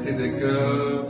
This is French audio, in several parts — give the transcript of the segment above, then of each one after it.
mettez des cœurs.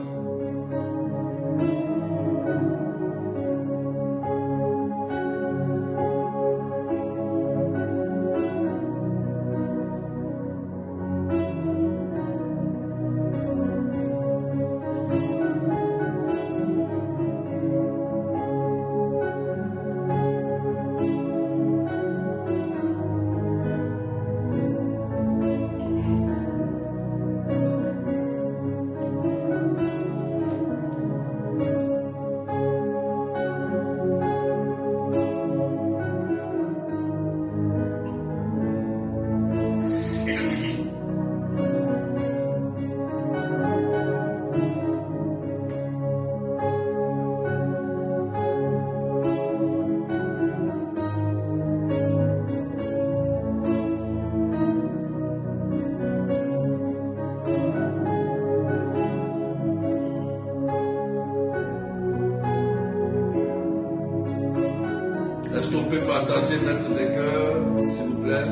Est-ce qu'on peut partager, mettre des cœurs, s'il vous plaît?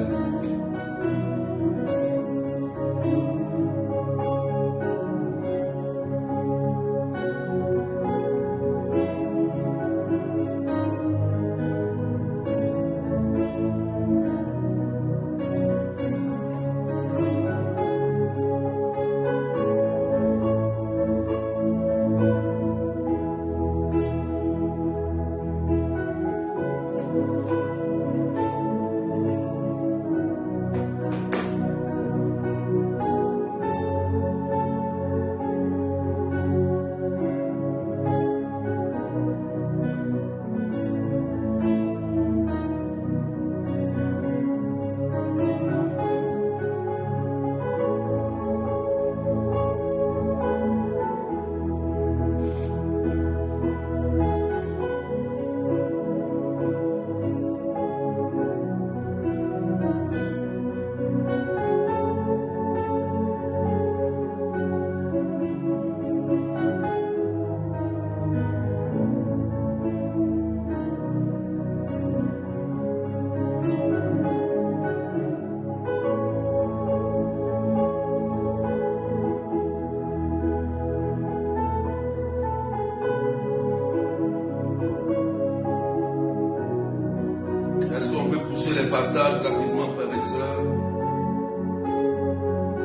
Est-ce qu'on peut pousser les partages rapidement, frères et sœurs?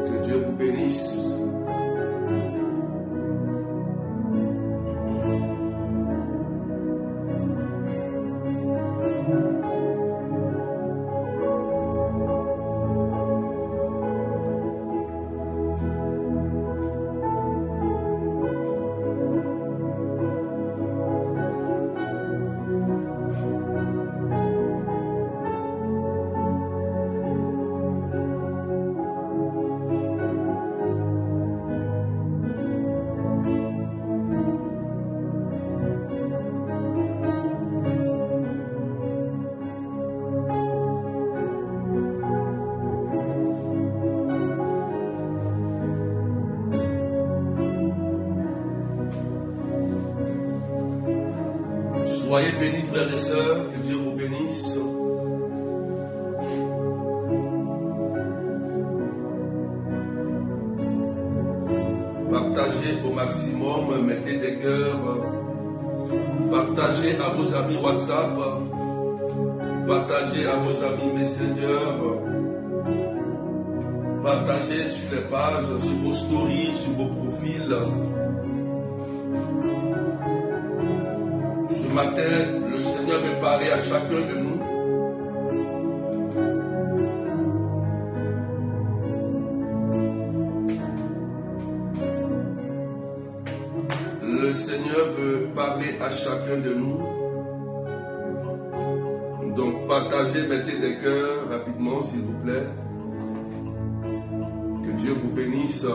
Que Dieu vous bénisse. Soyez bénis, frères et sœurs, que Dieu vous bénisse. Partagez au maximum, mettez des cœurs. Partagez à vos amis WhatsApp. Partagez à vos amis Messenger. Partagez sur les pages, sur vos stories, sur vos profils. Ce matin, le Seigneur veut parler à chacun de nous. Le Seigneur veut parler à chacun de nous. Donc partagez, mettez des cœurs rapidement, s'il vous plaît. Que Dieu vous bénisse.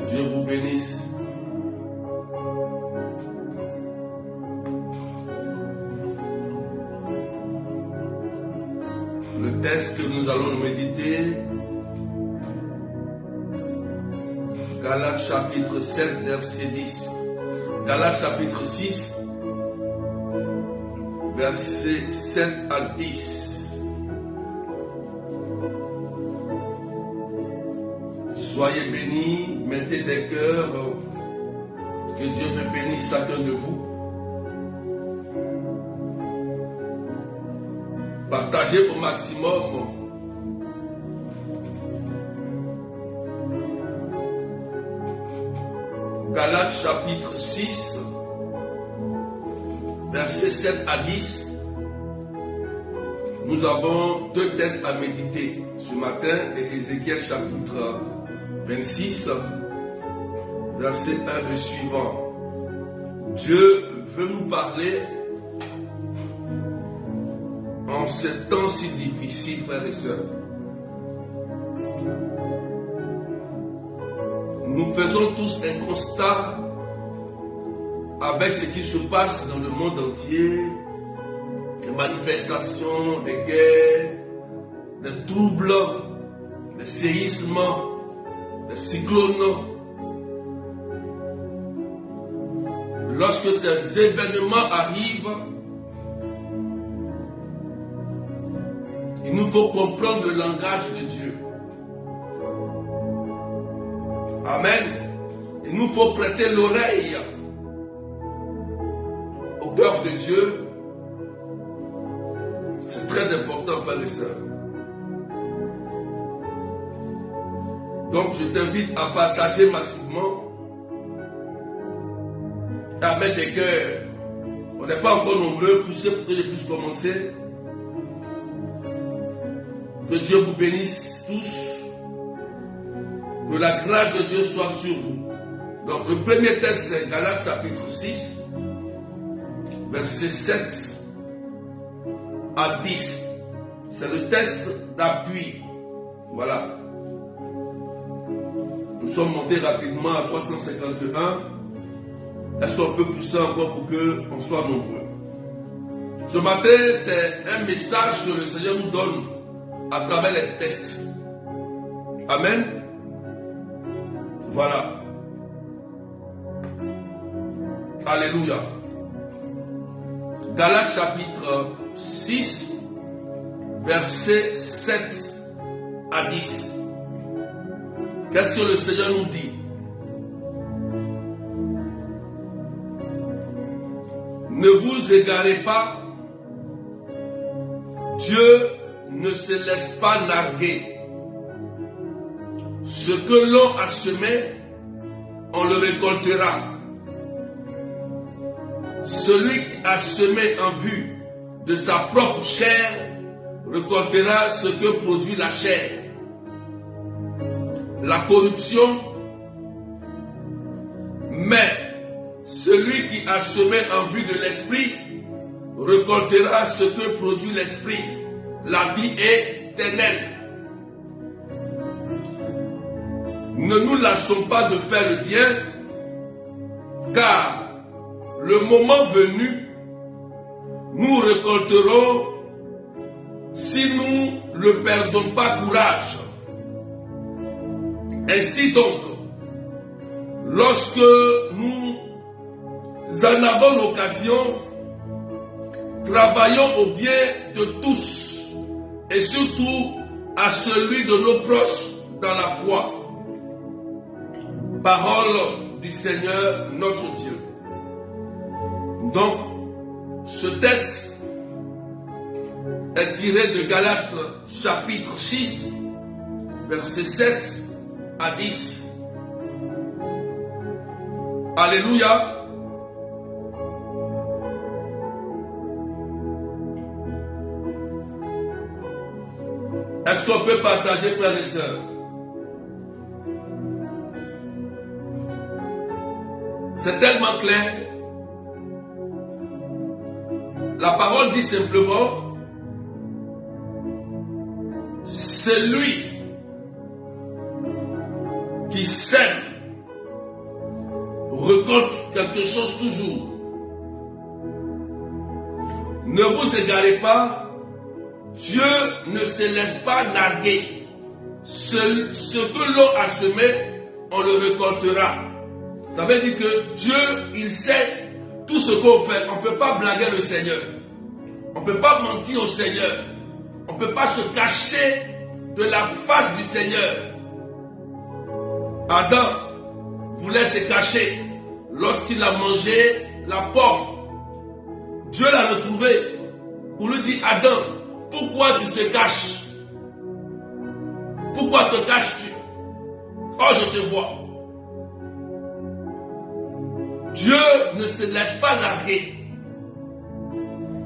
Dieu vous bénisse. texte que nous allons méditer, Galates chapitre 7, verset 10. Galates chapitre 6, verset 7 à 10. Soyez bénis, mettez des cœurs, que Dieu me bénisse chacun de vous. Partagez au maximum. Galates chapitre 6, versets 7 à 10. Nous avons deux textes à méditer ce matin et Ézéchiel chapitre 26, verset 1 et suivant. Dieu veut nous parler en ces temps si difficiles, frères et sœurs. Nous faisons tous un constat avec ce qui se passe dans le monde entier, des manifestations, des guerres, des troubles, des séismes, des cyclones. Lorsque ces événements arrivent, il nous faut comprendre le langage de Dieu. Amen. Il nous faut prêter l'oreille au cœur de Dieu. C'est très important, frères et sœurs. Donc, je t'invite à partager massivement, à mettre des cœurs. On n'est pas encore nombreux, poussez pour que je puisse commencer. Que Dieu vous bénisse tous. Que la grâce de Dieu soit sur vous. Donc le premier texte c'est Galates chapitre 6, verset 7 à 10. C'est le texte d'appui. Voilà. Nous sommes montés rapidement à 351. Est-ce qu'on peut pousser encore pour qu'on soit nombreux? Ce matin, c'est un message que le Seigneur nous donne à travers les textes. Amen. Voilà. Alléluia. Galates chapitre 6, verset 7 à 10. Qu'est-ce que le Seigneur nous dit? Ne vous égarez pas. Dieu ne se laisse pas narguer. Ce que l'on a semé, on le récoltera. Celui qui a semé en vue de sa propre chair récoltera ce que produit la chair. La corruption, mais celui qui a semé en vue de l'esprit récoltera ce que produit l'esprit, la vie éternelle. Ne nous lassons pas de faire le bien, car le moment venu, nous récolterons si nous ne perdons pas courage. Ainsi donc, lorsque nous en avons l'occasion, travaillons au bien de tous et surtout à celui de nos proches dans la foi. Parole du Seigneur notre Dieu. Donc, ce texte est tiré de Galates chapitre 6, versets 7 à 10. Alléluia. Est-ce qu'on peut partager, frères et sœurs? C'est tellement clair. La parole dit simplement, celui qui sème récolte quelque chose toujours. Ne vous égarez pas, Dieu ne se laisse pas narguer. Ce que l'on a semé, on le récoltera. Ça veut dire que Dieu, il sait tout ce qu'on fait. On ne peut pas blaguer le Seigneur. On ne peut pas mentir au Seigneur. On ne peut pas se cacher de la face du Seigneur. Adam voulait se cacher lorsqu'il a mangé la pomme. Dieu l'a retrouvé pour lui dire, Adam, pourquoi tu te caches? Pourquoi te caches-tu? Oh, je te vois. Dieu ne se laisse pas larguer.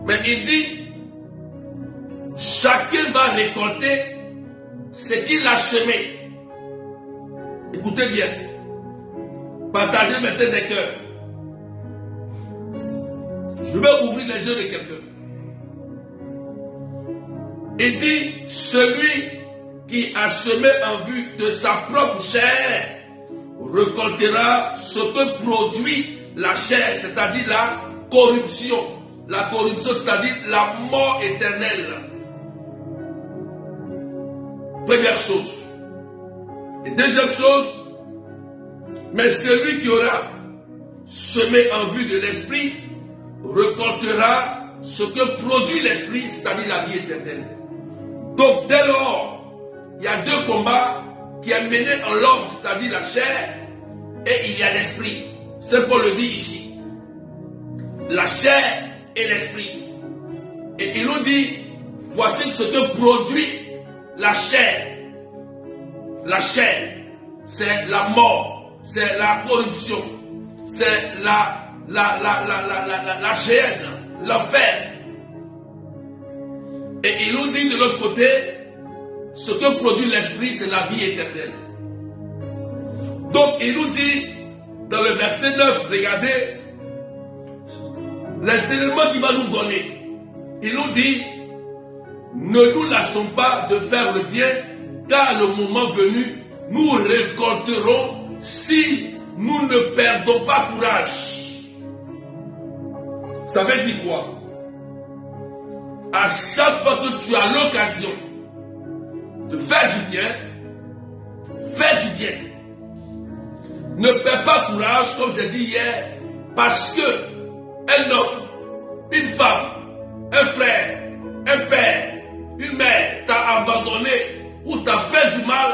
Mais il dit, chacun va récolter ce qu'il a semé. Écoutez bien. Partagez maintenant des cœurs. Je vais ouvrir les yeux de quelqu'un. Il dit, celui qui a semé en vue de sa propre chair récoltera ce que produit la chair, c'est-à-dire la corruption. La corruption, c'est-à-dire la mort éternelle. Première chose. Et deuxième chose, mais celui qui aura semé en vue de l'esprit récoltera ce que produit l'esprit, c'est-à-dire la vie éternelle. Donc dès lors, il y a deux combats qui est mené en l'homme, c'est-à-dire la chair, et il y a l'esprit. C'est Paul le dit ici. La chair et l'esprit. Et il nous dit, voici ce que produit la chair. La chair, c'est la mort, c'est la corruption, c'est la géhenne, l'enfer. Et il nous dit de l'autre côté, ce que produit l'esprit, c'est la vie éternelle. Donc il nous dit, dans le verset 9, regardez, les éléments qu'il va nous donner. Il nous dit, ne nous lassons pas de faire le bien, car le moment venu, nous récolterons si nous ne perdons pas courage. Ça veut dire quoi? À chaque fois que tu as l'occasion de faire du bien, fais du bien. Ne perds pas courage, comme j'ai dit hier, parce que un homme, une femme, un frère, un père, une mère t'a abandonné ou t'a fait du mal,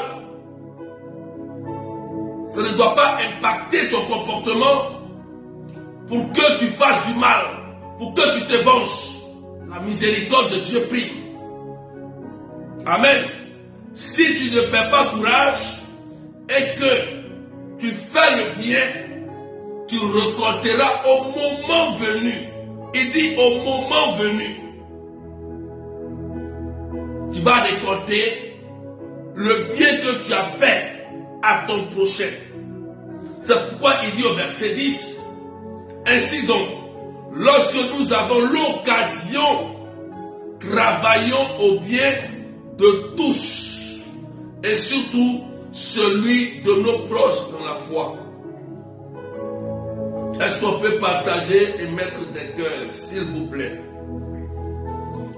ça ne doit pas impacter ton comportement pour que tu fasses du mal, pour que tu te venges. La miséricorde de Dieu prime. Amen. Si tu ne perds pas courage et que tu fais le bien, tu récolteras au moment venu. Il dit au moment venu. Tu vas récolter le bien que tu as fait à ton prochain. C'est pourquoi il dit au verset 10, ainsi donc, lorsque nous avons l'occasion, travaillons au bien de tous et surtout celui de nos proches dans la foi. Est-ce qu'on peut partager et mettre des cœurs, s'il vous plaît?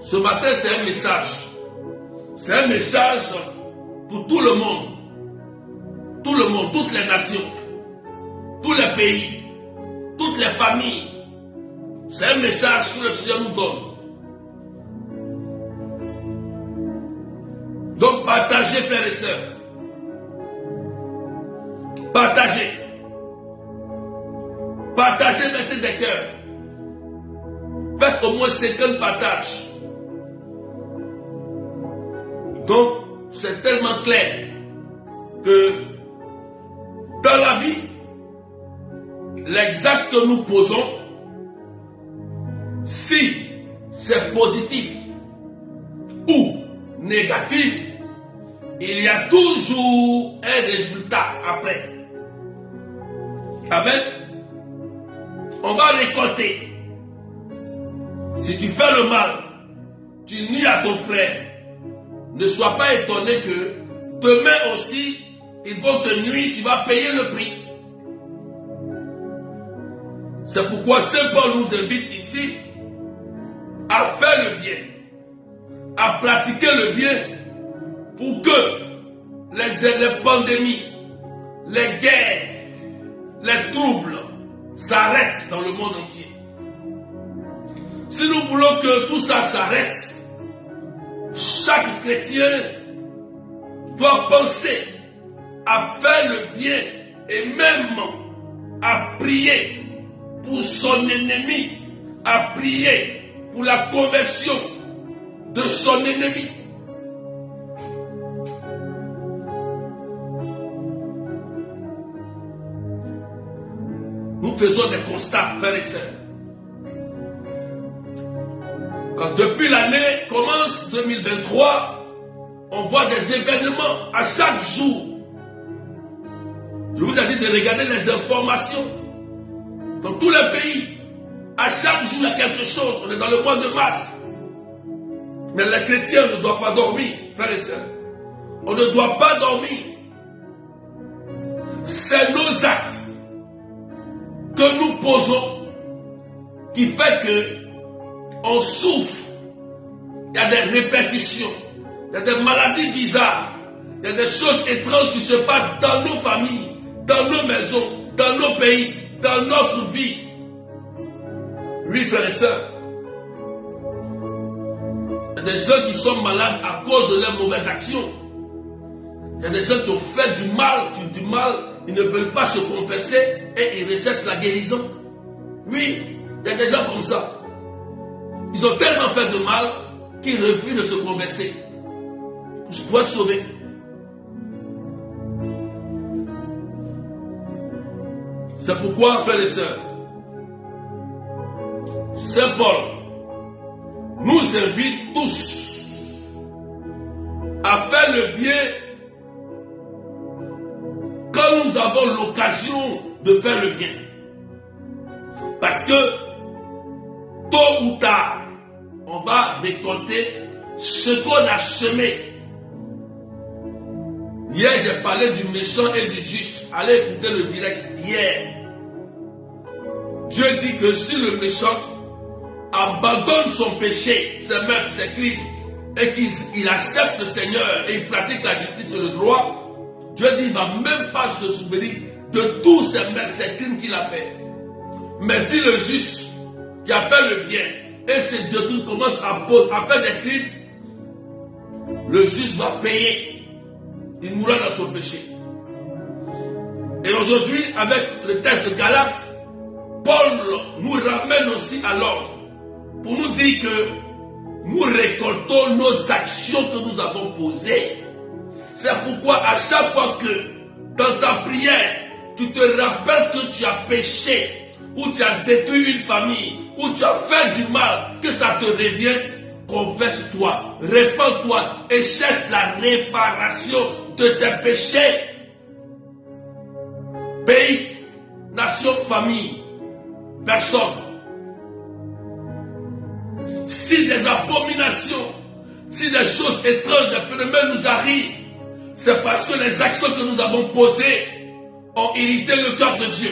Ce matin, c'est un message. C'est un message pour tout le monde. Tout le monde, toutes les nations, tous les pays, toutes les familles. C'est un message que le Seigneur nous donne. Donc partagez, frères et sœurs. Partagez. Partagez, mettez des cœurs. Faites au moins 50 partages. Donc, c'est tellement clair que dans la vie, l'exact que nous posons, si c'est positif ou négatif, il y a toujours un résultat après. Amen. On va récolter. Si tu fais le mal, tu nuis à ton frère. Ne sois pas étonné que demain aussi, ils vont te nuire, tu vas payer le prix. C'est pourquoi Saint Paul nous invite ici à faire le bien, à pratiquer le bien pour que les pandémies, les guerres, les troubles s'arrêtent dans le monde entier. Si nous voulons que tout ça s'arrête, chaque chrétien doit penser à faire le bien et même à prier pour son ennemi, à prier pour la conversion de son ennemi. Nous faisons des constats, frères et sœurs. Quand depuis l'année commence 2023, on voit des événements à chaque jour. Je vous ai dit de regarder les informations dans tous les pays. À chaque jour, il y a quelque chose. On est dans le mois de mars. Mais les chrétiens ne doivent pas dormir, frères et sœurs. On ne doit pas dormir. C'est nos actes que nous posons qui fait que on souffre. Il y a des répercussions. Il y a des maladies bizarres. Il y a des choses étranges qui se passent dans nos familles, dans nos maisons, dans nos pays, dans notre vie. Oui, frères et sœurs. Il y a des gens qui sont malades à cause de leurs mauvaises actions. Il y a des gens qui ont fait du mal, ils ne veulent pas se confesser et ils recherchent la guérison. Oui, il y a des gens comme ça. Ils ont tellement fait de mal qu'ils refusent de se confesser pour être sauvés. C'est pourquoi, frères et sœurs, Saint Paul nous invite tous à faire le bien quand nous avons l'occasion de faire le bien. Parce que tôt ou tard, on va récolter ce qu'on a semé. Hier, j'ai parlé du méchant et du juste. Allez écouter le direct hier. Dieu dit que si le méchant abandonne son péché, ses meurtres, ses crimes, et qu'il accepte le Seigneur et il pratique la justice et le droit, Dieu dit qu'il ne va même pas se souvenir de tous ses meurtres, ses crimes qu'il a fait. Mais si le juste qui a fait le bien et ses détours commence à faire des crimes, le juste va payer. Il mourra dans son péché. Et aujourd'hui, avec le texte de Galates, Paul nous ramène aussi à l'ordre pour nous dire que nous récoltons nos actions que nous avons posées. C'est pourquoi à chaque fois que dans ta prière, tu te rappelles que tu as péché, ou tu as détruit une famille, ou tu as fait du mal, que ça te revient, confesse-toi, répands-toi et cherche la réparation de tes péchés. Pays, nation, famille, personne. Si des abominations, si des choses étranges, des phénomènes nous arrivent, c'est parce que les actions que nous avons posées ont irrité le cœur de Dieu.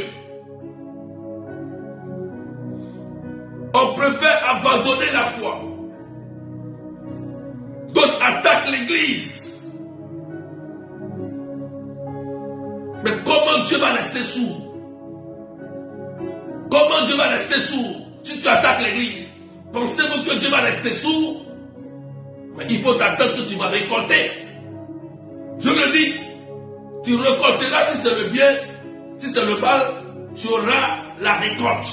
On préfère abandonner la foi. D'autres attaquent l'église. Mais comment Dieu va rester sourd? Comment Dieu va rester sourd si tu attaques l'église? Pensez-vous que Dieu va rester sourd? Mais il faut attendre que tu vas récolter. Dieu le dit. Tu récolteras si c'est le bien, si c'est le mal, tu auras la récolte.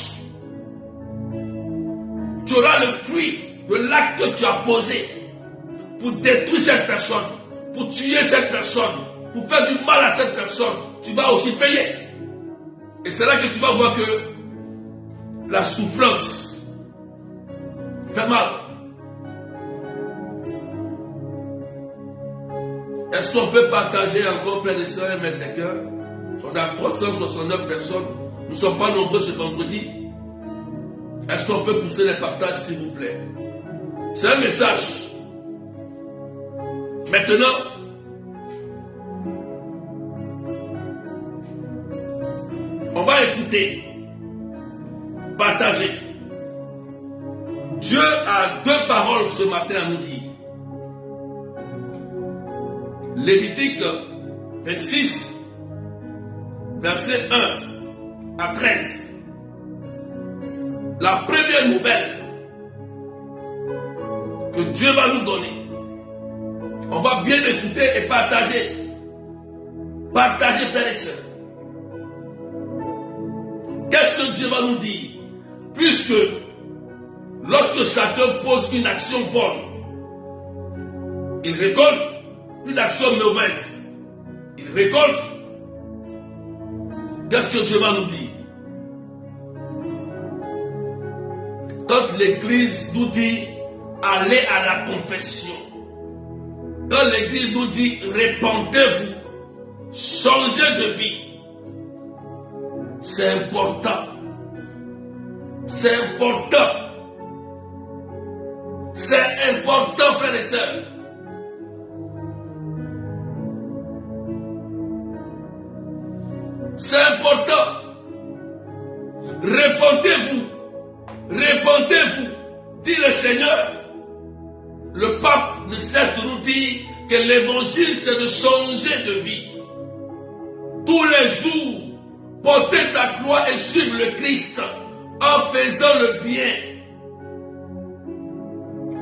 Tu auras le fruit de l'acte que tu as posé pour détruire cette personne, pour tuer cette personne, pour faire du mal à cette personne. Tu vas aussi payer. Et c'est là que tu vas voir que la souffrance fait mal. Est-ce qu'on peut partager encore, frères et sœurs, mettre des cœurs? On a 369 personnes. Nous ne sommes pas nombreux ce vendredi. Est-ce qu'on peut pousser les partages, s'il vous plaît? C'est un message. Maintenant, on va écouter, partager. Dieu a deux paroles ce matin à nous dire. Lévitique 26, verset 1 à 13. La première nouvelle que Dieu va nous donner, on va bien écouter et partager. Partager, frères et sœurs. Qu'est-ce que Dieu va nous dire? Puisque lorsque chacun pose une action bonne, il récolte une action mauvaise. Il récolte. Qu'est-ce que Dieu va nous dire? Quand l'Église nous dit allez à la confession, quand l'Église nous dit répentez-vous, changez de vie, c'est important. C'est important. C'est important, frères et sœurs. C'est important. Répentez-vous. Répentez-vous. Dit le Seigneur. Le pape ne cesse de nous dire que l'évangile, c'est de changer de vie. Tous les jours, porter ta croix et suivre le Christ en faisant le bien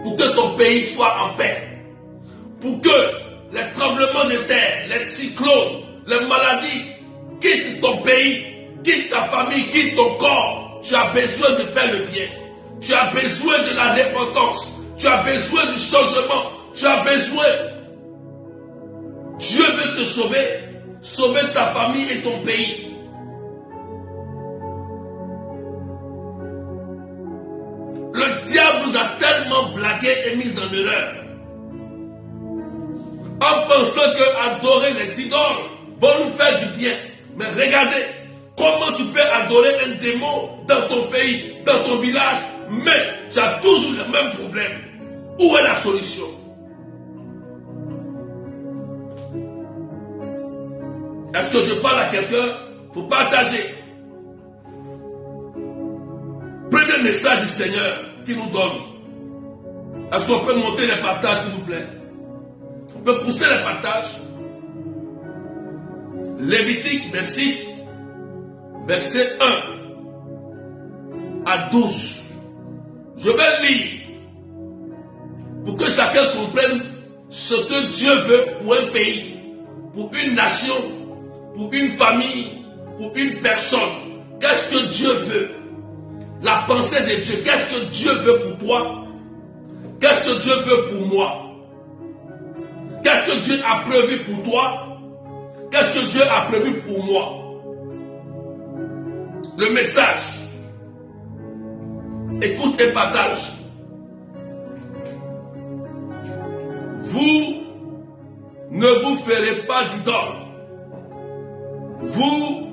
pour que ton pays soit en paix, pour que les tremblements de terre, les cyclones, les maladies quittent ton pays, quittent ta famille, quittent ton corps. Tu as besoin de faire le bien. Tu as besoin de la repentance. Tu as besoin du changement. Tu as besoin. Dieu veut te sauver, sauver ta famille et ton pays. Le diable nous a tellement blagué et mis en erreur en pensant que adorer les idoles vont nous faire du bien. Mais regardez comment tu peux adorer un démon dans ton pays, dans ton village, mais tu as toujours le même problème. Où est la solution? Est-ce que je parle à quelqu'un pour partager? Premier message du Seigneur qui nous donne. Est-ce qu'on peut monter les partages, s'il vous plaît? On peut pousser les partages. Lévitique 26, verset 1 à 12. Je vais lire pour que chacun comprenne ce que Dieu veut pour un pays, pour une nation, pour une famille, pour une personne. Qu'est-ce que Dieu veut? La pensée de Dieu. Qu'est-ce que Dieu veut pour toi? Qu'est-ce que Dieu veut pour moi? Qu'est-ce que Dieu a prévu pour toi? Qu'est-ce que Dieu a prévu pour moi? Le message. Écoute et partage. Vous ne vous ferez pas d'idole. Vous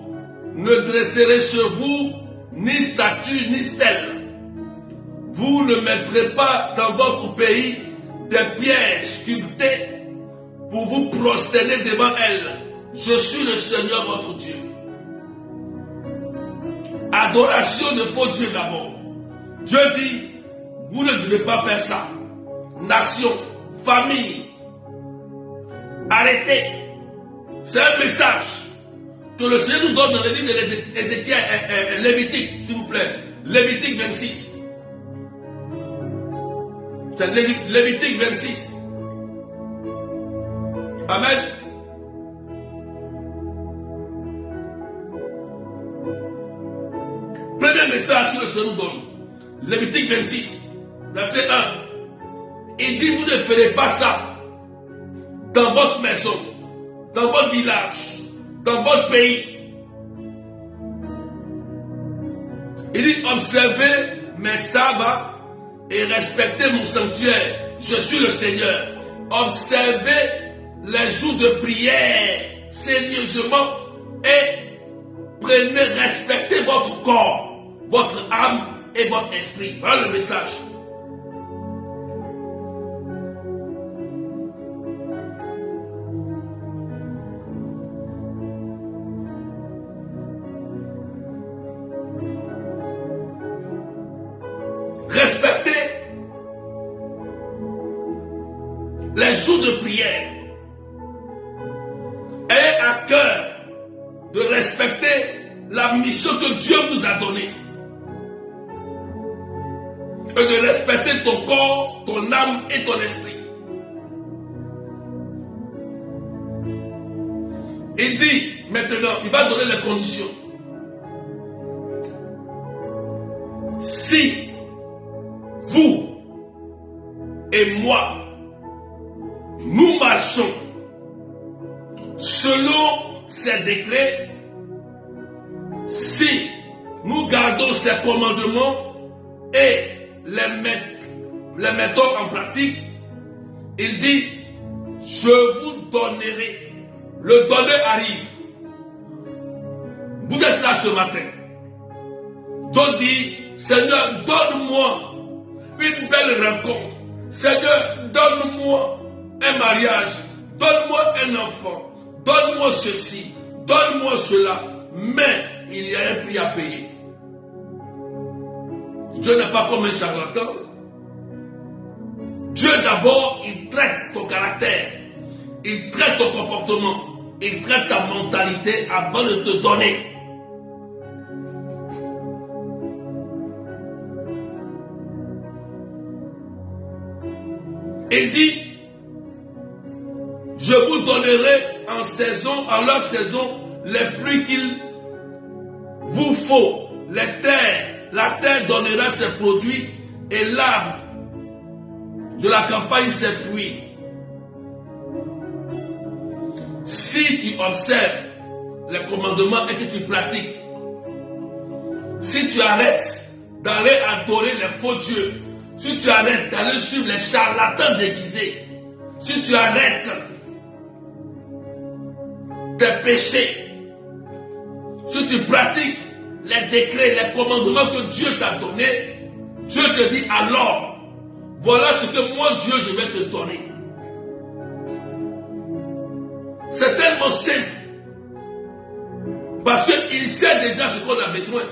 ne dresserez chez vous ni statue ni stèle. Vous ne mettrez pas dans votre pays des pierres sculptées pour vous prosterner devant elles. Je suis le Seigneur votre Dieu. Adoration de faux dieux d'abord. Dieu dit, vous ne devez pas faire ça. Nation, famille, arrêtez. C'est un message que le Seigneur nous donne dans le livre de Ézéchiel, Lévitique, s'il vous plaît. Lévitique 26. C'est Lévitique 26. Amen. Premier message que le Seigneur nous donne. Lévitique 26, verset 1. Il dit, vous ne ferez pas ça dans votre maison, dans votre village, dans votre pays. Il dit, observez mes sabbats et respectez mon sanctuaire. Je suis le Seigneur. Observez les jours de prière sérieusement et respectez votre corps, votre âme et votre esprit. Voilà le message. Respectez les jours de prière. de respecter la mission que Dieu vous a donnée. Et de respecter ton corps, ton âme et ton esprit. Il dit maintenant, il va donner les conditions. Si vous et moi, nous marchons selon ses décrets, si nous gardons ses commandements et les mettons en pratique, il dit, je vous donnerai. Le donner arrive. Vous êtes là ce matin. Donc dit, Seigneur, donne-moi une belle rencontre. Seigneur, donne-moi un mariage. Donne-moi un enfant. Donne-moi ceci. Donne-moi cela. Mais il y a un prix à payer. Dieu n'est pas comme un charlatan. Dieu d'abord, il traite ton caractère. Il traite ton comportement. Il traite ta mentalité avant de te donner. Il dit, je vous donnerai en saison, à leur saison, les pluies qu'il vous faut. La terre donnera ses produits et l'arbre de la campagne ses fruits. Si tu observes les commandements et que tu pratiques, si tu arrêtes d'aller adorer les faux dieux, si tu arrêtes d'aller suivre les charlatans déguisés, si tu arrêtes tes péchés, si tu pratiques les décrets, les commandements que Dieu t'a donnés, Dieu te dit alors, voilà ce que moi Dieu je vais te donner. C'est tellement simple. Parce qu'il sait déjà ce qu'on a besoin.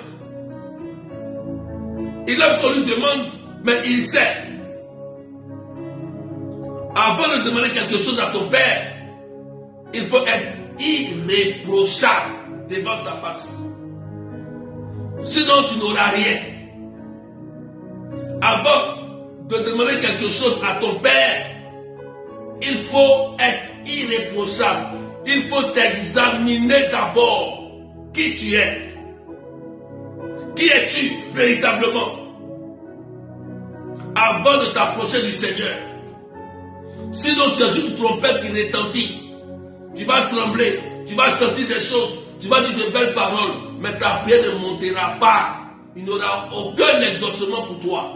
Il a qu'on lui demande, mais il sait. Avant de demander quelque chose à ton père, il faut être irréprochable devant sa face. Sinon, tu n'auras rien. Avant de demander quelque chose à ton père, il faut être irréprochable. Il faut t'examiner d'abord qui tu es. Qui es-tu véritablement? Avant de t'approcher du Seigneur. Sinon, tu as une trompette qui retentit. Tu vas trembler, tu vas sentir des choses, tu vas dire de belles paroles, mais ta prière ne montera pas. Il n'y aura aucun exaucement pour toi.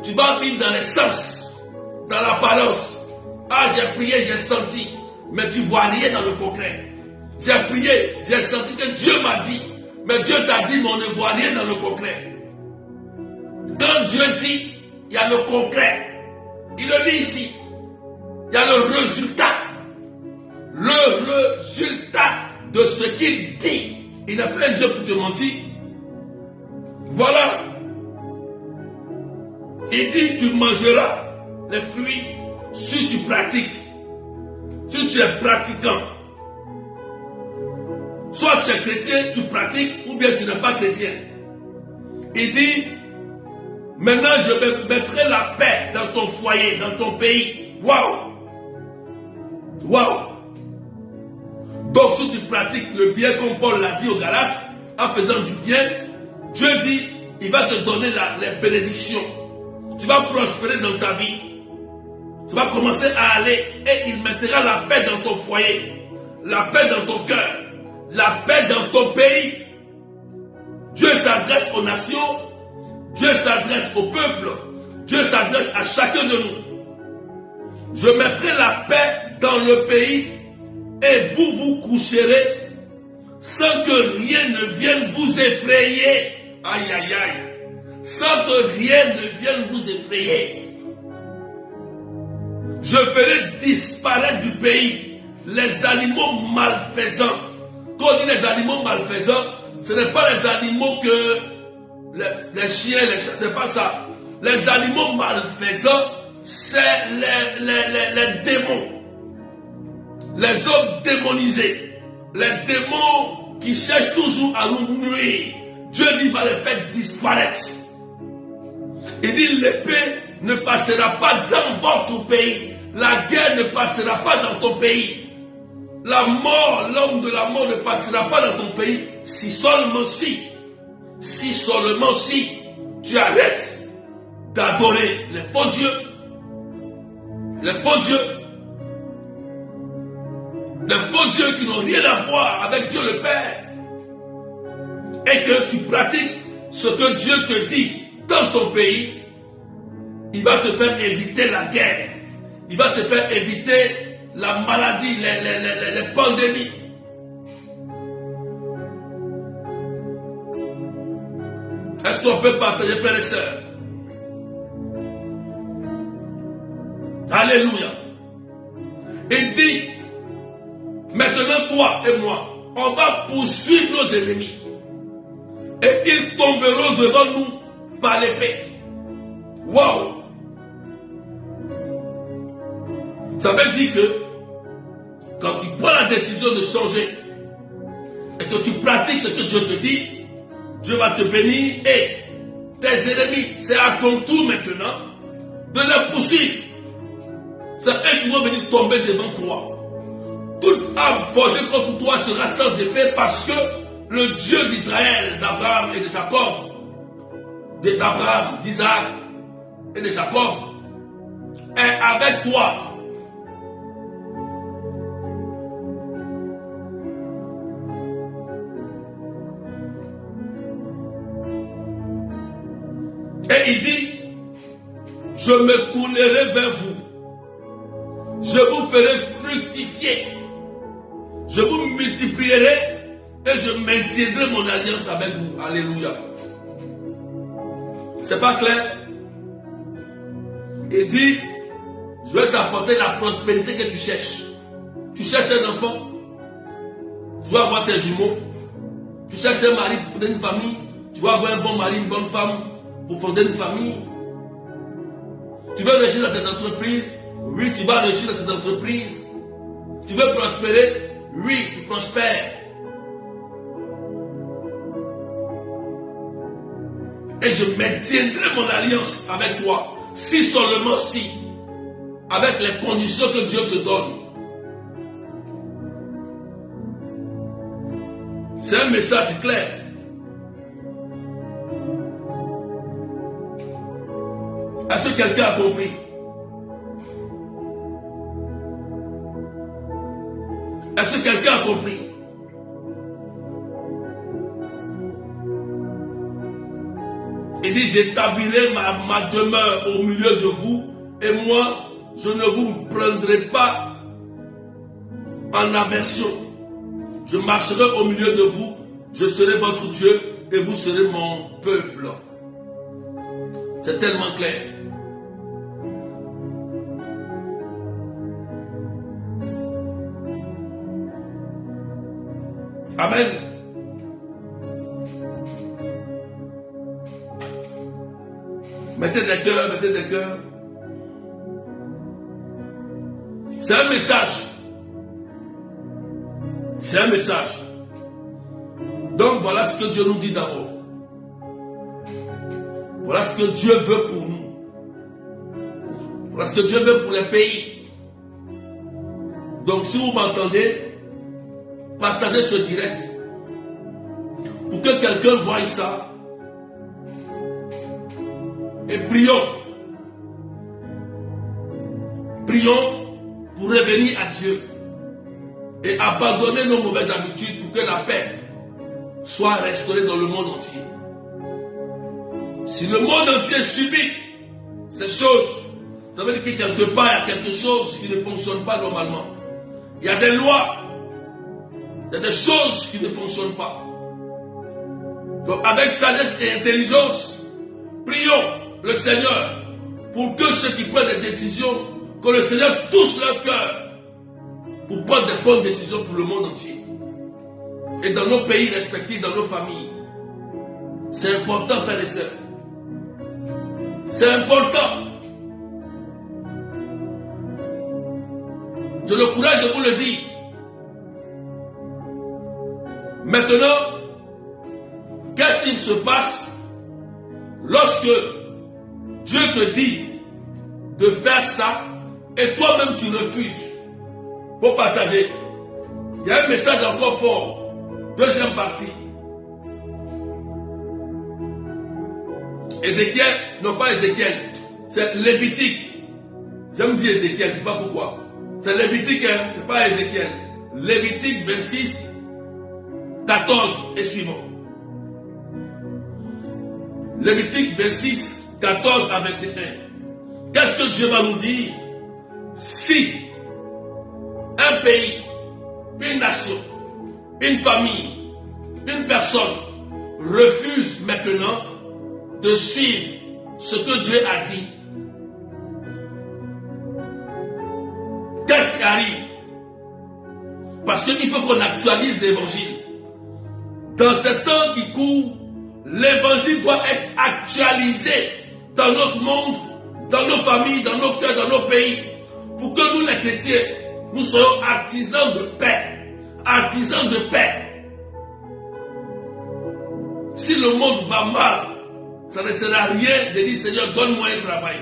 Tu vas vivre dans les sens, dans l'apparence. Ah, j'ai prié, j'ai senti, mais tu ne vois rien dans le concret. J'ai prié, j'ai senti que Dieu m'a dit, mais Dieu t'a dit, mais on ne voit rien dans le concret. Quand Dieu dit, il y a le concret. Il le dit ici. Il y a le résultat. Le résultat de ce qu'il dit. Il n'a pas un Dieu pour te mentir. Voilà. Il dit, tu mangeras les fruits si tu pratiques. Si tu es pratiquant. Soit tu es chrétien, tu pratiques, ou bien tu n'es pas chrétien. Il dit, maintenant je mettrai la paix dans ton foyer, dans ton pays. Waouh! Waouh! Donc si tu pratiques le bien comme Paul l'a dit aux Galates, en faisant du bien, Dieu dit, il va te donner les bénédictions. Tu vas prospérer dans ta vie. Tu vas commencer à aller et il mettra la paix dans ton foyer, la paix dans ton cœur, la paix dans ton pays. Dieu s'adresse aux nations, Dieu s'adresse au peuple, Dieu s'adresse à chacun de nous. Je mettrai la paix dans le pays et vous vous coucherez sans que rien ne vienne vous effrayer. Aïe aïe aïe. Sans que rien ne vienne vous effrayer. Je ferai disparaître du pays les animaux malfaisants. Quand on dit les animaux malfaisants, ce n'est pas les animaux que les chiens, les chats, c'est pas ça. Les animaux malfaisants, c'est les démons. Les hommes démonisés. Les démons qui cherchent toujours à nous nuire, Dieu dit va les faire disparaître. Il dit l'épée ne passera pas dans votre pays. La guerre ne passera pas dans ton pays. La mort, l'homme de la mort ne passera pas dans ton pays. Si seulement si tu arrêtes d'adorer les faux dieux, les faux dieux qui n'ont rien à voir avec Dieu le Père, et que tu pratiques ce que Dieu te dit dans ton pays, il va te faire éviter la guerre, il va te faire éviter la maladie, les pandémies. Est-ce qu'on peut partager, frères et sœurs? Alléluia. Il dit, maintenant toi et moi, on va poursuivre nos ennemis. Et ils tomberont devant nous par l'épée. Waouh! Ça veut dire que quand tu prends la décision de changer et que tu pratiques ce que Dieu te dit, Dieu va te bénir et tes ennemis, c'est à ton tour maintenant de les poursuivre. C'est eux qui vont venir tomber devant toi. Toute âme forgée contre toi sera sans effet parce que le Dieu d'Israël, d'Abraham et de Jacob, d'Abraham, d'Isaac et de Jacob, est avec toi. Et il dit, je me tournerai vers vous. Je vous ferai fructifier. Je vous multiplierai et je maintiendrai mon alliance avec vous. Alléluia. C'est pas clair? Il dit, je vais t'apporter la prospérité que tu cherches. Tu cherches un enfant, tu vas avoir tes jumeaux. Tu cherches un mari pour fonder une famille, tu vas avoir un bon mari, une bonne femme pour fonder une famille. Tu veux réussir dans tes entreprises? Oui, tu vas réussir dans tes entreprises. Tu veux prospérer? Oui, tu prospères. Et je maintiendrai mon alliance avec toi, si seulement si, avec les conditions que Dieu te donne. C'est un message clair. Est-ce que quelqu'un a compris? Est-ce que quelqu'un a compris? Il dit, j'établirai ma demeure au milieu de vous, et moi, je ne vous prendrai pas en aversion. Je marcherai au milieu de vous, je serai votre Dieu, et vous serez mon peuple. C'est tellement clair. Amen. Mettez des cœurs, mettez des cœurs. C'est un message. C'est un message. Donc voilà ce que Dieu nous dit d'abord. Voilà ce que Dieu veut pour nous. Voilà ce que Dieu veut pour les pays. Donc si vous m'entendez, partagez ce direct pour que quelqu'un voie ça. Et prions. Prions pour revenir à Dieu et abandonner nos mauvaises habitudes pour que la paix soit restaurée dans le monde entier. Si le monde entier subit ces choses, ça veut dire que quelque part il y a quelque chose qui ne fonctionne pas normalement. Il y a des lois, il y a des choses qui ne fonctionnent pas. Donc avec sagesse et intelligence, prions le Seigneur pour que ceux qui prennent des décisions, que le Seigneur touche leur cœur pour prendre des bonnes décisions pour le monde entier. Et dans nos pays respectifs, dans nos familles. C'est important, frères et sœurs. C'est important. J'ai le courage de vous le dire. Maintenant, qu'est-ce qu'il se passe lorsque Dieu te dit de faire ça et toi-même tu refuses pour partager? Il y a un message encore fort. Deuxième partie. Ézéchiel, non pas Ézéchiel, c'est Lévitique. J'aime dire Ézéchiel, je ne sais pas pourquoi. C'est Lévitique, hein, c'est pas Ézéchiel. Lévitique 26, 14 et suivant. Lévitique 26, 14 à 21. Qu'est-ce que Dieu va nous dire? Si un pays, une nation, une famille, une personne refuse maintenant de suivre ce que Dieu a dit, qu'est-ce qui arrive? Parce qu'il faut qu'on actualise l'évangile. Dans ce temps qui court, l'évangile doit être actualisé dans notre monde, dans nos familles, dans nos cœurs, dans nos pays, pour que nous les chrétiens, nous soyons artisans de paix. Artisans de paix. Si le monde va mal, ça ne sert à rien de dire Seigneur, donne-moi un travail.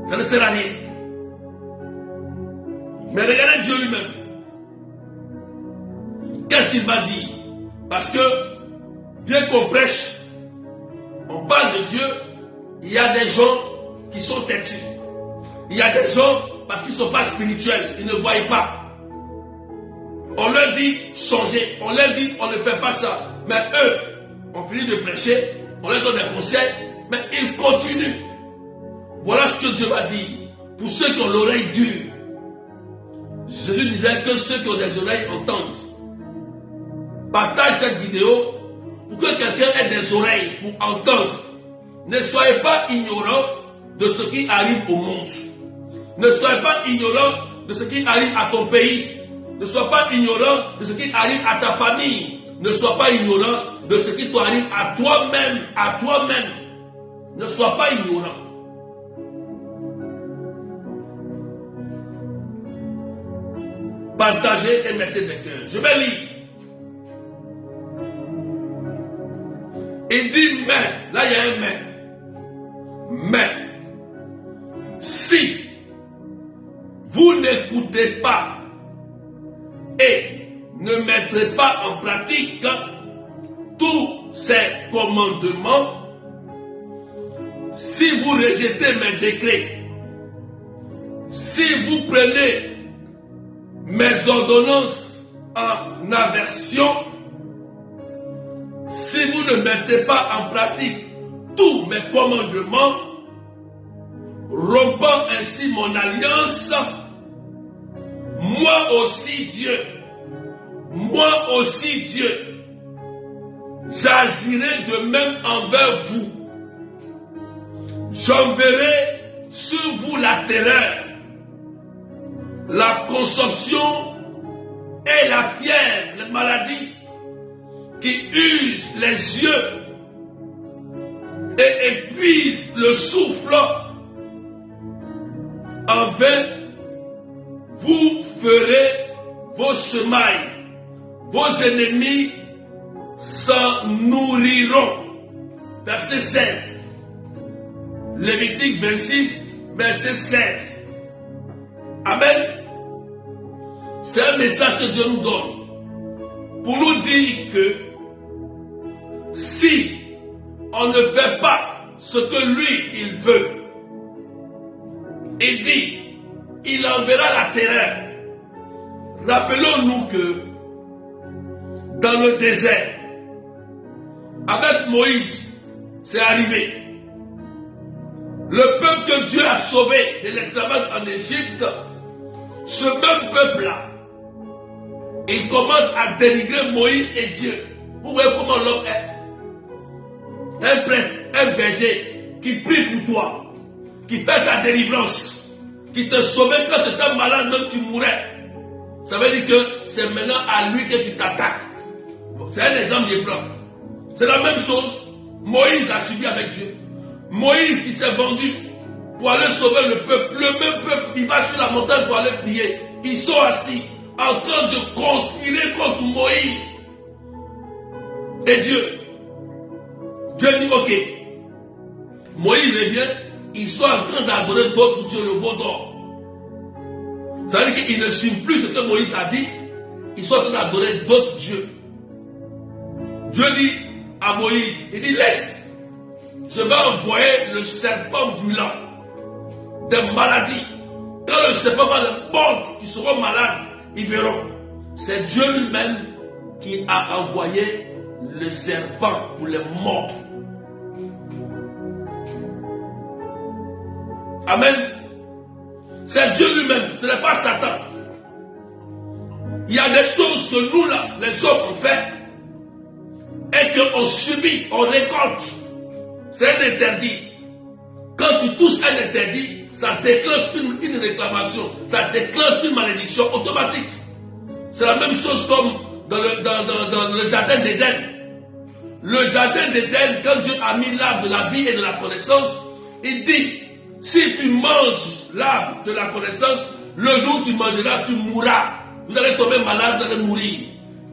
Ça ne sert à rien. Mais regardez Dieu lui-même. Qu'est-ce qu'il va dire? Parce que, bien qu'on prêche, on parle de Dieu, il y a des gens qui sont têtus. Il y a des gens, parce qu'ils ne sont pas spirituels, ils ne voient pas. On leur dit changer, on leur dit on ne fait pas ça. Mais eux, on finit de prêcher, on leur donne des conseils, mais ils continuent. Voilà ce que Dieu va dire. Pour ceux qui ont l'oreille dure, Jésus disait que ceux qui ont des oreilles entendent. Partage cette vidéo pour que quelqu'un ait des oreilles pour entendre. Ne soyez pas ignorants de ce qui arrive au monde. Ne soyez pas ignorants de ce qui arrive à ton pays. Ne sois pas ignorant de ce qui arrive à ta famille. Ne sois pas ignorant de ce qui t'arrive à toi-même. À toi-même. Ne sois pas ignorant. Partagez et mettez des cœurs. Je vais lire. Il dit mais. Là il y a un mais. Mais. Si vous n'écoutez pas et ne mettrez pas en pratique tous ces commandements, si vous rejetez mes décrets, si vous prenez mes ordonnances en aversion, si vous ne mettez pas en pratique tous mes commandements, rompant ainsi mon alliance, moi aussi Dieu, j'agirai de même envers vous. J'enverrai sur vous la terreur, la consomption et la fièvre, les maladies qui usent les yeux et épuisent le souffle. En vain, vous ferez vos semailles, vos ennemis s'en nourriront. Verset 16. Lévitique 26, verset 16. Amen. C'est un message que Dieu nous donne pour nous dire que si on ne fait pas ce que lui, il veut, il dit, il enverra la terreur. Rappelons-nous que dans le désert, avec Moïse, c'est arrivé. Le peuple que Dieu a sauvé de l'esclavage en Égypte, ce même peuple-là, il commence à dénigrer Moïse et Dieu. Vous voyez comment l'homme est. Un prêtre, un berger qui prie pour toi, qui fait ta délivrance, qui te sauvait quand tu étais malade, même tu mourais. Ça veut dire que c'est maintenant à lui que tu t'attaques. C'est un exemple d'Hébreu. C'est la même chose. Moïse a subi avec Dieu. Moïse qui s'est vendu pour aller sauver le peuple. Le même peuple, il va sur la montagne pour aller prier. Ils sont assis en train de conspirer contre Moïse et Dieu. Dieu dit, ok, Moïse revient, ils sont en train d'adorer d'autres dieux, le veau d'or. Ça veut dire qu'ils ne suivent plus ce que Moïse a dit, ils sont en train d'adorer d'autres dieux. Dieu dit à Moïse, il dit, laisse, je vais envoyer le serpent brûlant, des maladies. Quand le serpent va les mordre, ils seront malades, ils verront. C'est Dieu lui-même qui a envoyé le serpent pour les mordre. Amen. C'est Dieu lui-même, ce n'est pas Satan. Il y a des choses que nous là, les hommes, on fait et qu'on subit, on récolte. C'est un interdit. Quand tu touches un interdit, ça déclenche une réclamation, ça déclenche une malédiction automatique. C'est la même chose comme dans le jardin d'Éden. Le jardin d'Éden, quand Dieu a mis l'arbre de la vie et de la connaissance, il dit, si tu manges l'arbre de la connaissance, le jour où tu mangeras, tu mourras. Vous allez tomber malade, vous allez mourir.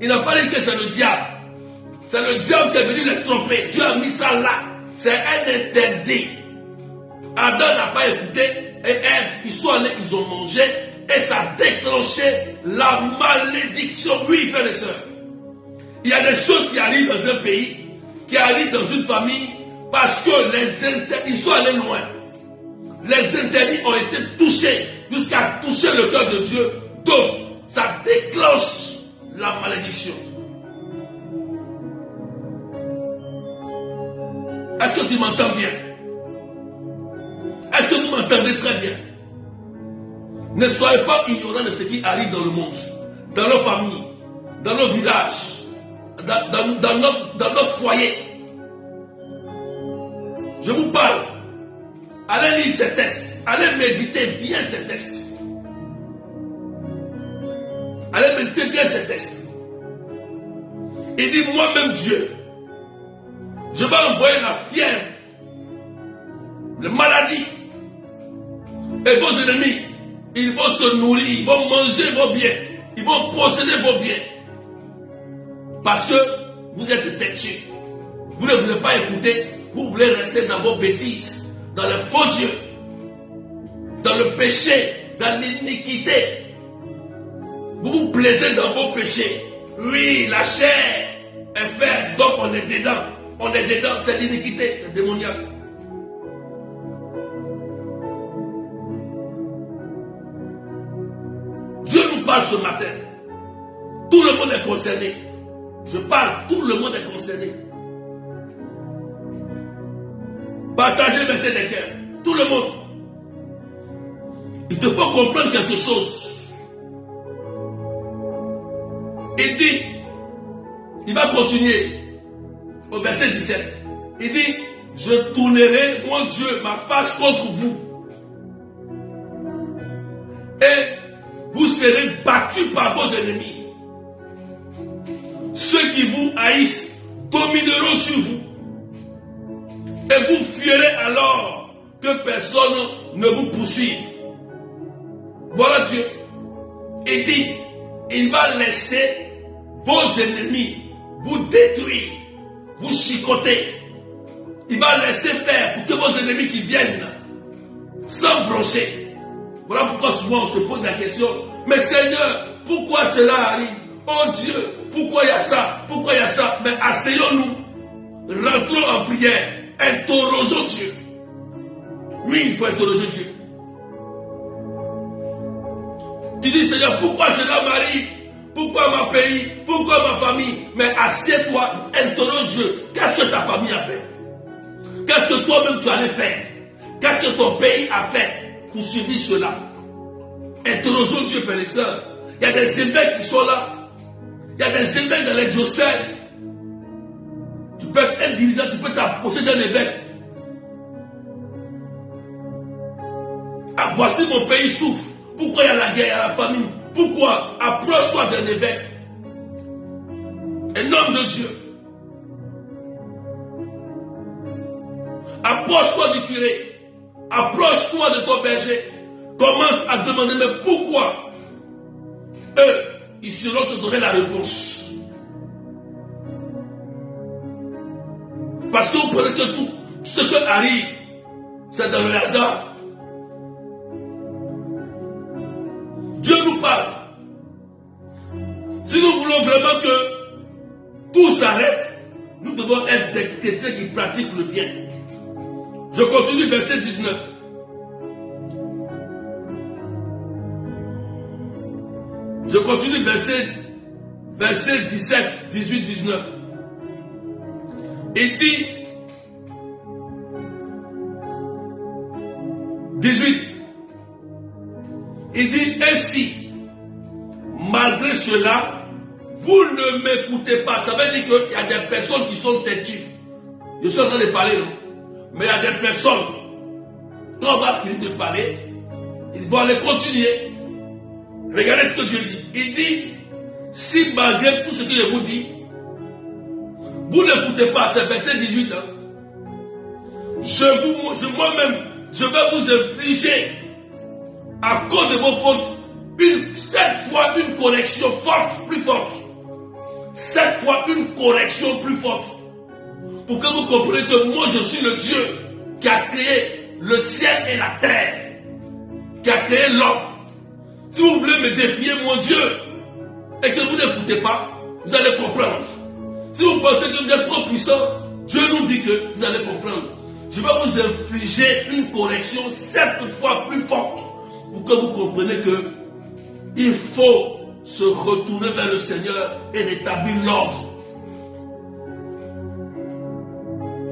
Il n'a pas dit que c'est le diable. C'est le diable qui est venu les tromper. Dieu a mis ça là. C'est un interdit. Adam n'a pas écouté et Ève, ils sont allés, ils ont mangé et ça a déclenché la malédiction. Oui, frères et sœurs. Il y a des choses qui arrivent dans un pays, qui arrivent dans une famille, parce que les interdits, ils sont allés loin. Les interdits ont été touchés jusqu'à toucher le cœur de Dieu. Donc, ça déclenche la malédiction. Est-ce que tu m'entends bien? Est-ce que vous m'entendez très bien? Ne soyez pas ignorants de ce qui arrive dans le monde, dans nos familles, dans nos villages, dans notre foyer. Je vous parle. Allez lire ces textes. Allez méditer bien ces textes. Allez méditer bien ces textes. Il dit, moi-même Dieu, je vais envoyer la fièvre, la maladie, et vos ennemis, ils vont se nourrir, ils vont manger vos biens, ils vont posséder vos biens. Parce que vous êtes têtus. Vous ne voulez pas écouter, vous voulez rester dans vos bêtises, dans les faux dieux, dans le péché, dans l'iniquité. Vous vous plaisez dans vos péchés. Oui, la chair est faite, donc on est dedans. On est dedans, c'est l'iniquité, c'est démoniaque. Dieu nous parle ce matin. Tout le monde est concerné. Je parle, tout le monde est concerné. Partagez maintenant les cœurs. Tout le monde. Il te faut comprendre quelque chose. Il dit, il va continuer au verset 17. Il dit, je tournerai, mon Dieu, ma face contre vous. Et vous serez battus par vos ennemis. Ceux qui vous haïssent domineront sur vous. Et vous fuirez alors que personne ne vous poursuive. Voilà Dieu. Il dit, il va laisser vos ennemis vous détruire, vous chicoter. Il va laisser faire pour que vos ennemis qui viennent s'embrancher. Voilà pourquoi souvent on se pose la question, mais Seigneur, pourquoi cela arrive? Oh Dieu, pourquoi il y a ça? Pourquoi il y a ça? Mais asseyons-nous, rentrons en prière, interrogeons Dieu. Oui, il faut interroger Dieu. Tu dis, Seigneur, pourquoi cela m'arrive? Pourquoi ma pays? Pourquoi ma famille? Mais assieds-toi, interroge Dieu. Qu'est-ce que ta famille a fait? Qu'est-ce que toi-même tu allais faire? Qu'est-ce que ton pays a fait pour subir cela? Interrogeons Dieu, frères et sœurs. Il y a des évêques qui sont là. Il y a des évêques dans les diocèses. Tu peux être un dirigeant, tu peux t'approcher d'un évêque. Ah, voici mon pays souffre. Pourquoi il y a la guerre, il y a la famine? Pourquoi? Approche-toi d'un évêque. Un homme de Dieu. Approche-toi du curé. Approche-toi de ton berger. Commence à demander, mais pourquoi eux, ils seront te donner la réponse. Parce que vous prenez que tout ce qui arrive, c'est dans le hasard. Dieu nous parle. Si nous voulons vraiment que tout s'arrête, nous devons être des chrétiens qui pratiquent le bien. Je continue, verset 19. Je continue, verset 17, 18, 19. Il dit, 18, il dit, ainsi, malgré cela, vous ne m'écoutez pas. Ça veut dire qu'il y a des personnes qui sont têtues. Je suis en train de parler, non? Mais il y a des personnes, quand on va finir de parler, ils vont aller continuer. Regardez ce que Dieu dit. Il dit, si malgré tout ce que je vous dis, vous n'écoutez pas, c'est verset 18. Moi-même, je vais vous infliger, à cause de vos fautes, cette fois une correction forte, plus forte. Cette fois une correction plus forte. Pour que vous compreniez que moi je suis le Dieu qui a créé le ciel et la terre. Qui a créé l'homme. Si vous voulez me défier, mon Dieu, et que vous n'écoutez pas, vous allez comprendre. Si vous pensez que vous êtes trop puissant, Dieu nous dit que vous allez comprendre. Je vais vous infliger une correction 7 fois plus forte pour que vous compreniez que il faut se retourner vers le Seigneur et rétablir l'ordre.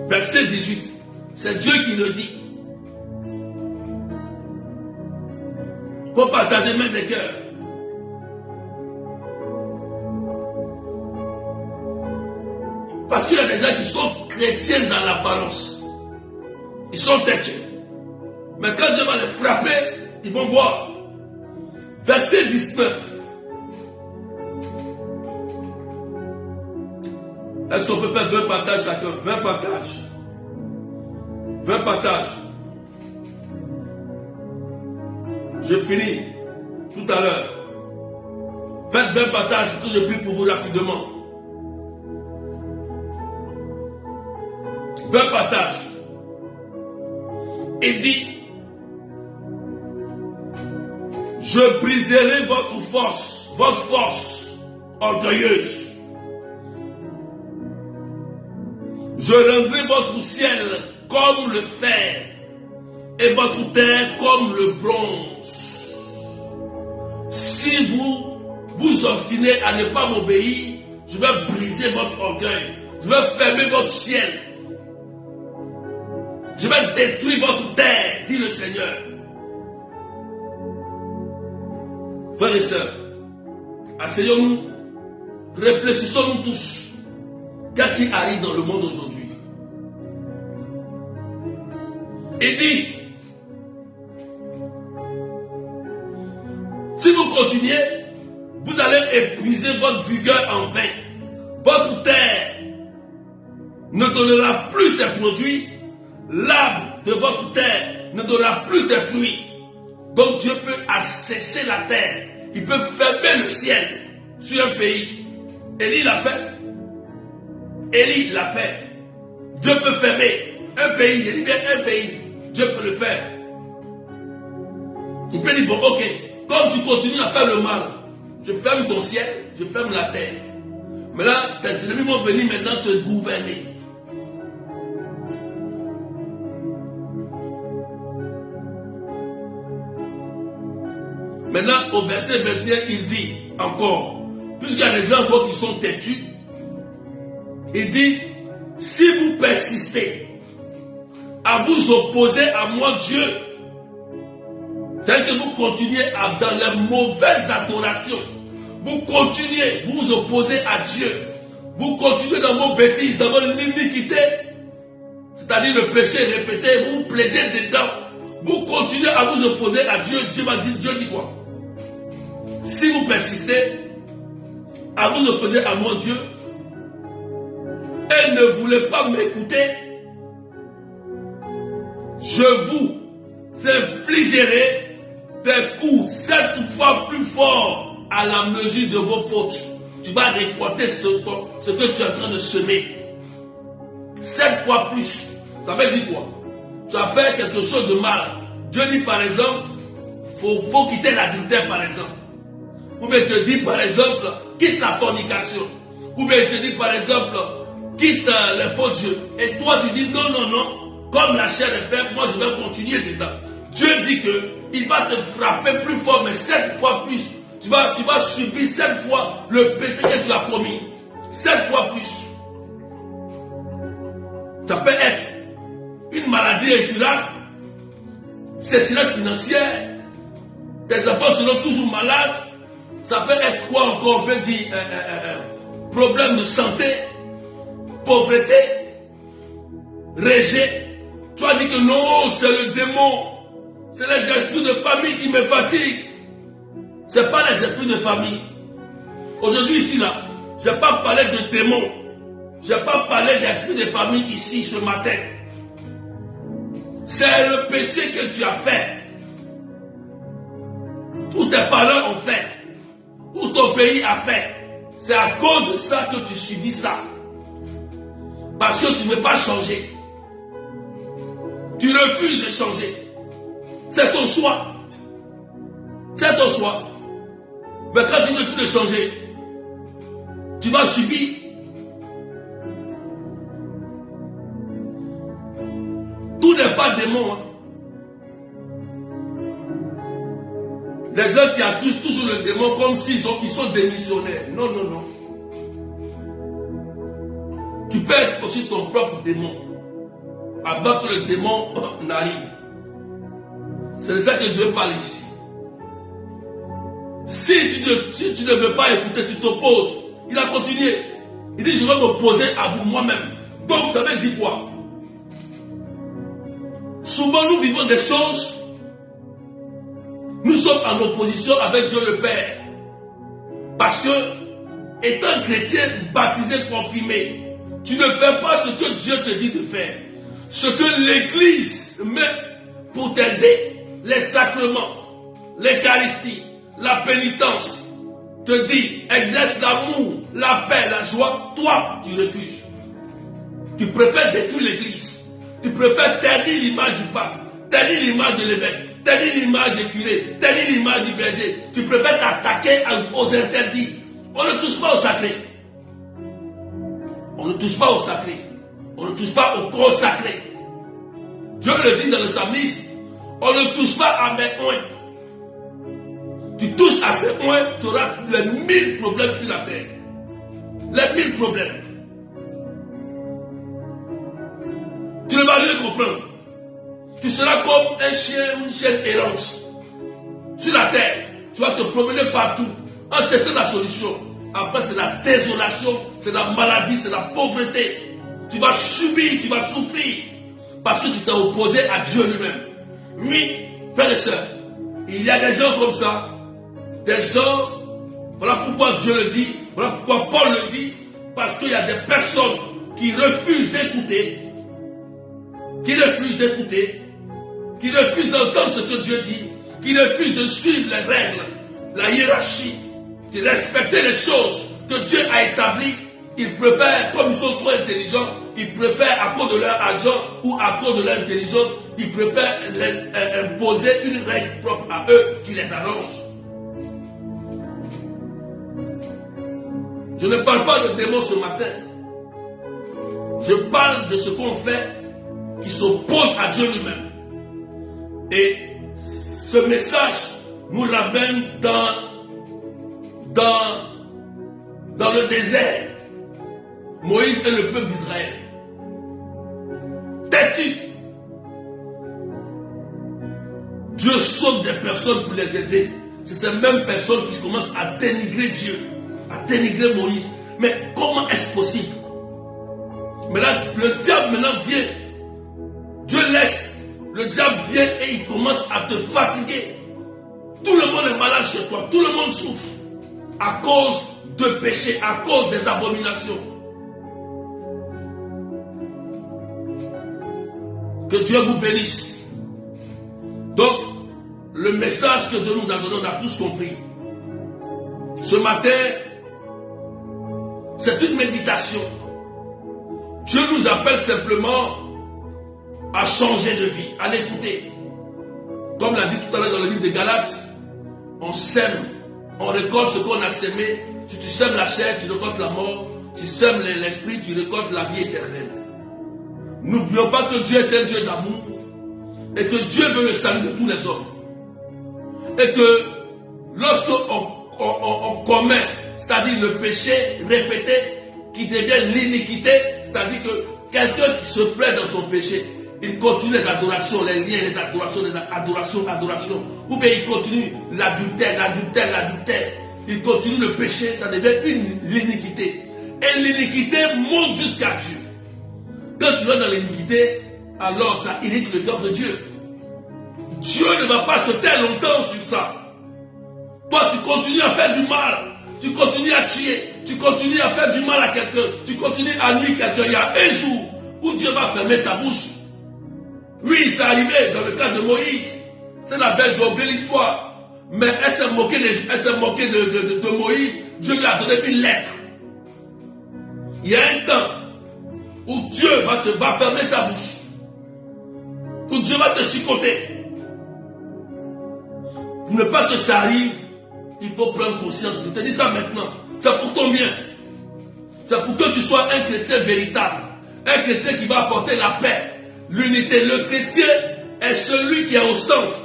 Verset 18, c'est Dieu qui le dit. Pour partager même des cœurs. Parce qu'il y a des gens qui sont chrétiens dans l'apparence. Ils sont têtus. Mais quand Dieu va les frapper, ils vont voir. Verset 19. Est-ce qu'on peut faire 20 partages chacun? 20 partages. 20 partages. Je finis tout à l'heure. Faites 20 partages, tout je prie pour vous rapidement. 20 partages. Il dit, je briserai votre force orgueilleuse. Je rendrai votre ciel comme le fer et votre terre comme le bronze. Si vous vous obstinez à ne pas m'obéir, je vais briser votre orgueil. Je vais fermer votre ciel. Je vais détruire votre terre, dit le Seigneur. Frères et sœurs, asseyons-nous, réfléchissons-nous tous. Qu'est-ce qui arrive dans le monde aujourd'hui? Il dit, si vous continuez, vous allez épuiser votre vigueur en vain. Votre terre ne donnera plus ses produits. L'arbre de votre terre ne donnera plus ses fruits. Donc Dieu peut assécher la terre. Il peut fermer le ciel sur un pays. Élie l'a fait. Élie l'a fait. Dieu peut fermer un pays. Il dit bien un pays. Dieu peut le faire. Il peut dire, bon, ok, comme tu continues à faire le mal, je ferme ton ciel, je ferme la terre. Mais là, tes ennemis vont venir maintenant te gouverner. Maintenant, au verset 21, il dit encore, puisqu'il y a des gens qui sont têtus, il dit, si vous persistez à vous opposer à moi, Dieu, c'est-à-dire que vous continuez dans les mauvaises adorations, vous continuez, vous vous opposez à Dieu, vous continuez dans vos bêtises, dans votre iniquité, c'est-à-dire le péché répété, vous vous plaisez dedans, vous continuez à vous opposer à Dieu, Dieu dit quoi? Si vous persistez à vous opposer à mon Dieu et ne voulez pas m'écouter, je vous infligerai des coups 7 fois plus forts à la mesure de vos fautes. Tu vas récolter ce que tu es en train de semer. 7 fois plus. Ça veut dire quoi? Tu as fait quelque chose de mal. Dieu dit par exemple, faut quitter l'adultère par exemple. Ou bien il te dit par exemple, quitte la fornication. Ou bien il te dit par exemple, quitte les faux dieux. Et toi tu dis non, non, non. Comme la chair est faible, moi je vais continuer dedans. Dieu dit qu'il va te frapper plus fort, mais 7 fois plus. Tu vas subir 7 fois le péché que tu as commis. 7 fois plus. Ça peut être une maladie incurable, sécheresse financière, tes enfants seront toujours malades. Ça peut être quoi encore? On peut dire problème de santé, pauvreté, rejet. Tu as dit que non, c'est le démon. C'est les esprits de famille qui me fatiguent. Ce n'est pas les esprits de famille. Aujourd'hui, ici, là, je n'ai pas parlé de démons. Je n'ai pas parlé d'esprit de famille ici, ce matin. C'est le péché que tu as fait. Ou tes parents ont fait. Ou ton pays a fait. C'est à cause de ça que tu subis ça. Parce que tu ne veux pas changer. Tu refuses de changer. C'est ton choix. C'est ton choix. Mais quand tu refuses de changer, tu vas subir. Tout n'est pas démon. Hein. Les gens qui accusent toujours le démon comme s'ils sont démissionnaires. Non, non, non. Tu peux être aussi ton propre démon. Avant que le démon n'arrive. C'est de ça que Dieu parle ici. Si tu ne veux pas écouter, tu t'opposes. Il a continué. Il dit, je vais m'opposer à vous moi-même. Donc, ça veut dire quoi? Souvent, nous vivons des choses. Nous sommes en opposition avec Dieu le Père. Parce que, étant chrétien, baptisé, confirmé, tu ne fais pas ce que Dieu te dit de faire. Ce que l'Église met pour t'aider, les sacrements, l'Eucharistie, la pénitence, te dit, exerce l'amour, la paix, la joie, toi, tu refuses. Tu préfères détruire l'Église. Tu préfères ternir l'image du pape, ternir l'image de l'évêque, ternir l'image du curé, ternir l'image du berger. Tu préfères t'attaquer aux interdits. On ne touche pas au sacré. On ne touche pas au sacré. On ne touche pas au consacré. Dieu le dit dans le psalmiste, on ne touche pas à mes oins. Tu touches à ces oins, tu auras les 1000 problèmes sur la terre. Les 1000 problèmes. Tu ne vas rien comprendre. Tu seras comme un chien ou une chienne errante sur la terre. Tu vas te promener partout en cherchant la solution. Après, c'est la désolation, c'est la maladie, c'est la pauvreté. Tu vas subir, tu vas souffrir parce que tu t'es opposé à Dieu lui-même. Oui, frères et sœurs, il y a des gens comme ça. Des gens, voilà pourquoi Dieu le dit, voilà pourquoi Paul le dit, parce qu'il y a des personnes qui refusent d'écouter, qui refusent d'entendre ce que Dieu dit, qui refusent de suivre les règles, la hiérarchie, de respecter les choses que Dieu a établies. Ils préfèrent, comme ils sont trop intelligents, ils préfèrent à cause de leur argent ou à cause de leur intelligence, ils préfèrent imposer une règle propre à eux qui les arrange. Je ne parle pas de démons ce matin. Je parle de ce qu'on fait qui s'oppose à Dieu lui-même. Et ce message nous ramène dans le désert. Moïse et le peuple d'Israël. Têtus. Dieu sauve des personnes pour les aider. C'est ces mêmes personnes qui commencent à dénigrer Dieu, à dénigrer Moïse. Mais comment est-ce possible? Mais là, le diable maintenant vient. Dieu laisse. Le diable vient et il commence à te fatiguer. Tout le monde est malade chez toi. Tout le monde souffre. À cause de péché, à cause des abominations. Que Dieu vous bénisse. Donc, le message que Dieu nous a donné, on a tous compris. Ce matin, c'est une méditation. Dieu nous appelle simplement à changer de vie, à l'écouter. Comme l'a dit tout à l'heure dans le livre de Galates, on sème, on récolte ce qu'on a sémé. Si tu sèmes la chair, tu récoltes la mort. Tu sèmes l'esprit, tu récoltes la vie éternelle. N'oublions pas que Dieu est un Dieu d'amour et que Dieu veut le salut de tous les hommes. Et que lorsqu'on commet, c'est-à-dire le péché répété qui devient l'iniquité, c'est-à-dire que quelqu'un qui se plaît dans son péché, il continue les adorations, les liens, les adorations, ou bien il continue l'adultère. Il continue le péché, ça devient l'iniquité. Et l'iniquité monte jusqu'à Dieu. Quand tu vas dans l'iniquité, alors ça irrite le cœur de Dieu. Dieu ne va pas se taire longtemps sur ça. Toi, tu continues à faire du mal. Tu continues à tuer. Tu continues à faire du mal à quelqu'un. Tu continues à nuire quelqu'un. Il y a un jour où Dieu va fermer ta bouche. Oui, c'est arrivé dans le cas de Moïse. C'est la belle belle histoire. Mais elle s'est moquée de Moïse. Dieu lui a donné une lettre. Il y a un temps où Dieu va fermer ta bouche. Où Dieu va te chicoter. Pour ne pas que ça arrive, il faut prendre conscience. Je te dis ça maintenant. C'est pour ton bien. C'est pour que tu sois un chrétien véritable. Un chrétien qui va apporter la paix, l'unité. Le chrétien est celui qui est au centre.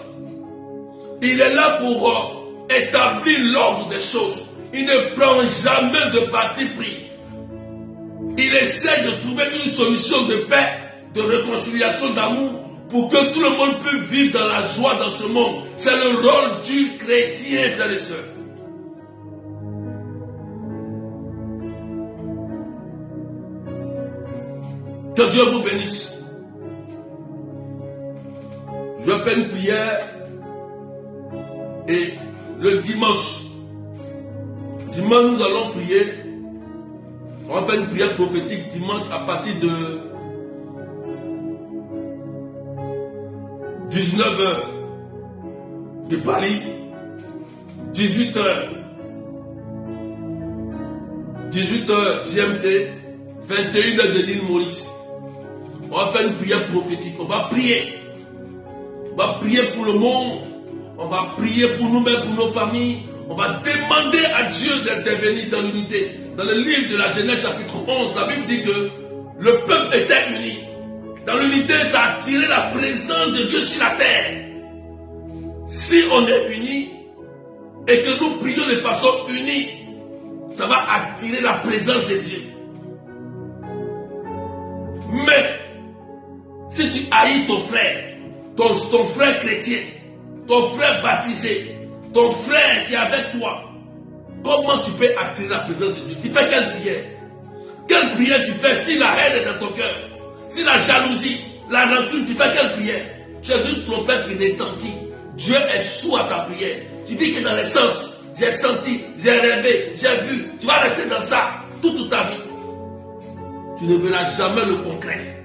Il est là pour établir l'ordre des choses. Il ne prend jamais de parti pris. Il essaie de trouver une solution de paix, de réconciliation, d'amour, pour que tout le monde puisse vivre dans la joie dans ce monde. C'est le rôle du chrétien, frères et sœurs. Que Dieu vous bénisse. Je fais une prière et le dimanche, nous allons prier. On va faire une prière prophétique dimanche à partir de 19h de Paris, 18h GMT, 21h de l'île Maurice. On va faire une prière prophétique. On va prier. On va prier pour le monde. On va prier pour nous-mêmes, pour nos familles. On va demander à Dieu d'intervenir dans l'unité. Dans le livre de la Genèse chapitre 11, la Bible dit que le peuple était uni. Dans l'unité, ça a attiré la présence de Dieu sur la terre. Si on est unis et que nous prions de façon unie, ça va attirer la présence de Dieu. Mais si tu haïs ton frère, ton frère chrétien, ton frère baptisé, ton frère qui est avec toi, comment tu peux attirer la présence de Dieu? Tu fais quelle prière? Quelle prière tu fais si la haine est dans ton cœur? Si la jalousie, la rancune, tu fais quelle prière? Tu es une trompette qui retentit. Dieu est sourd à ta prière. Tu dis que dans les sens, j'ai senti, j'ai rêvé, j'ai vu. Tu vas rester dans ça toute ta vie. Tu ne verras jamais le concret.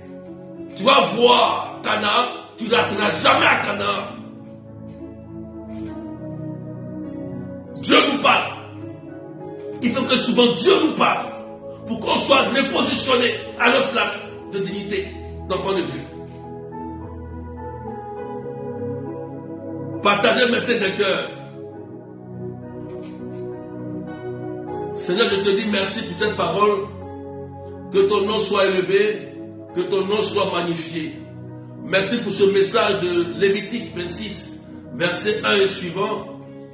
Tu vas voir Canaan, tu ne rateras jamais à Canaan. Dieu nous parle. Il faut que souvent Dieu nous parle pour qu'on soit repositionné à notre place de dignité d'enfant de Dieu. Partagez maintenant des cœurs. Seigneur, je te dis merci pour cette parole. Que ton nom soit élevé, que ton nom soit magnifié. Merci pour ce message de Lévitique 26, verset 1 et suivant.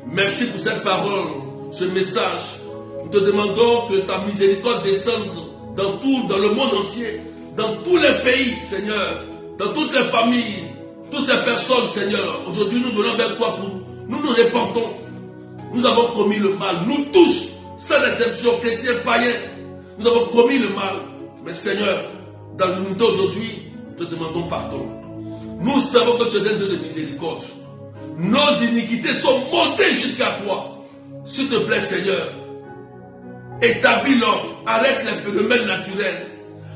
Merci pour cette parole, ce message. Nous te demandons que ta miséricorde descende dans le monde entier, dans tous les pays, Seigneur, dans toutes les familles, toutes ces personnes, Seigneur. Aujourd'hui, nous venons vers toi pour nous repentons. Nous avons commis le mal, nous tous, sans exception, chrétiens, païens, nous avons commis le mal. Mais Seigneur, dans l'unité aujourd'hui, nous te demandons pardon. Nous savons que tu es un Dieu de miséricorde. Nos iniquités sont montées jusqu'à toi. S'il te plaît, Seigneur, établis l'ordre. Arrête les phénomènes naturels.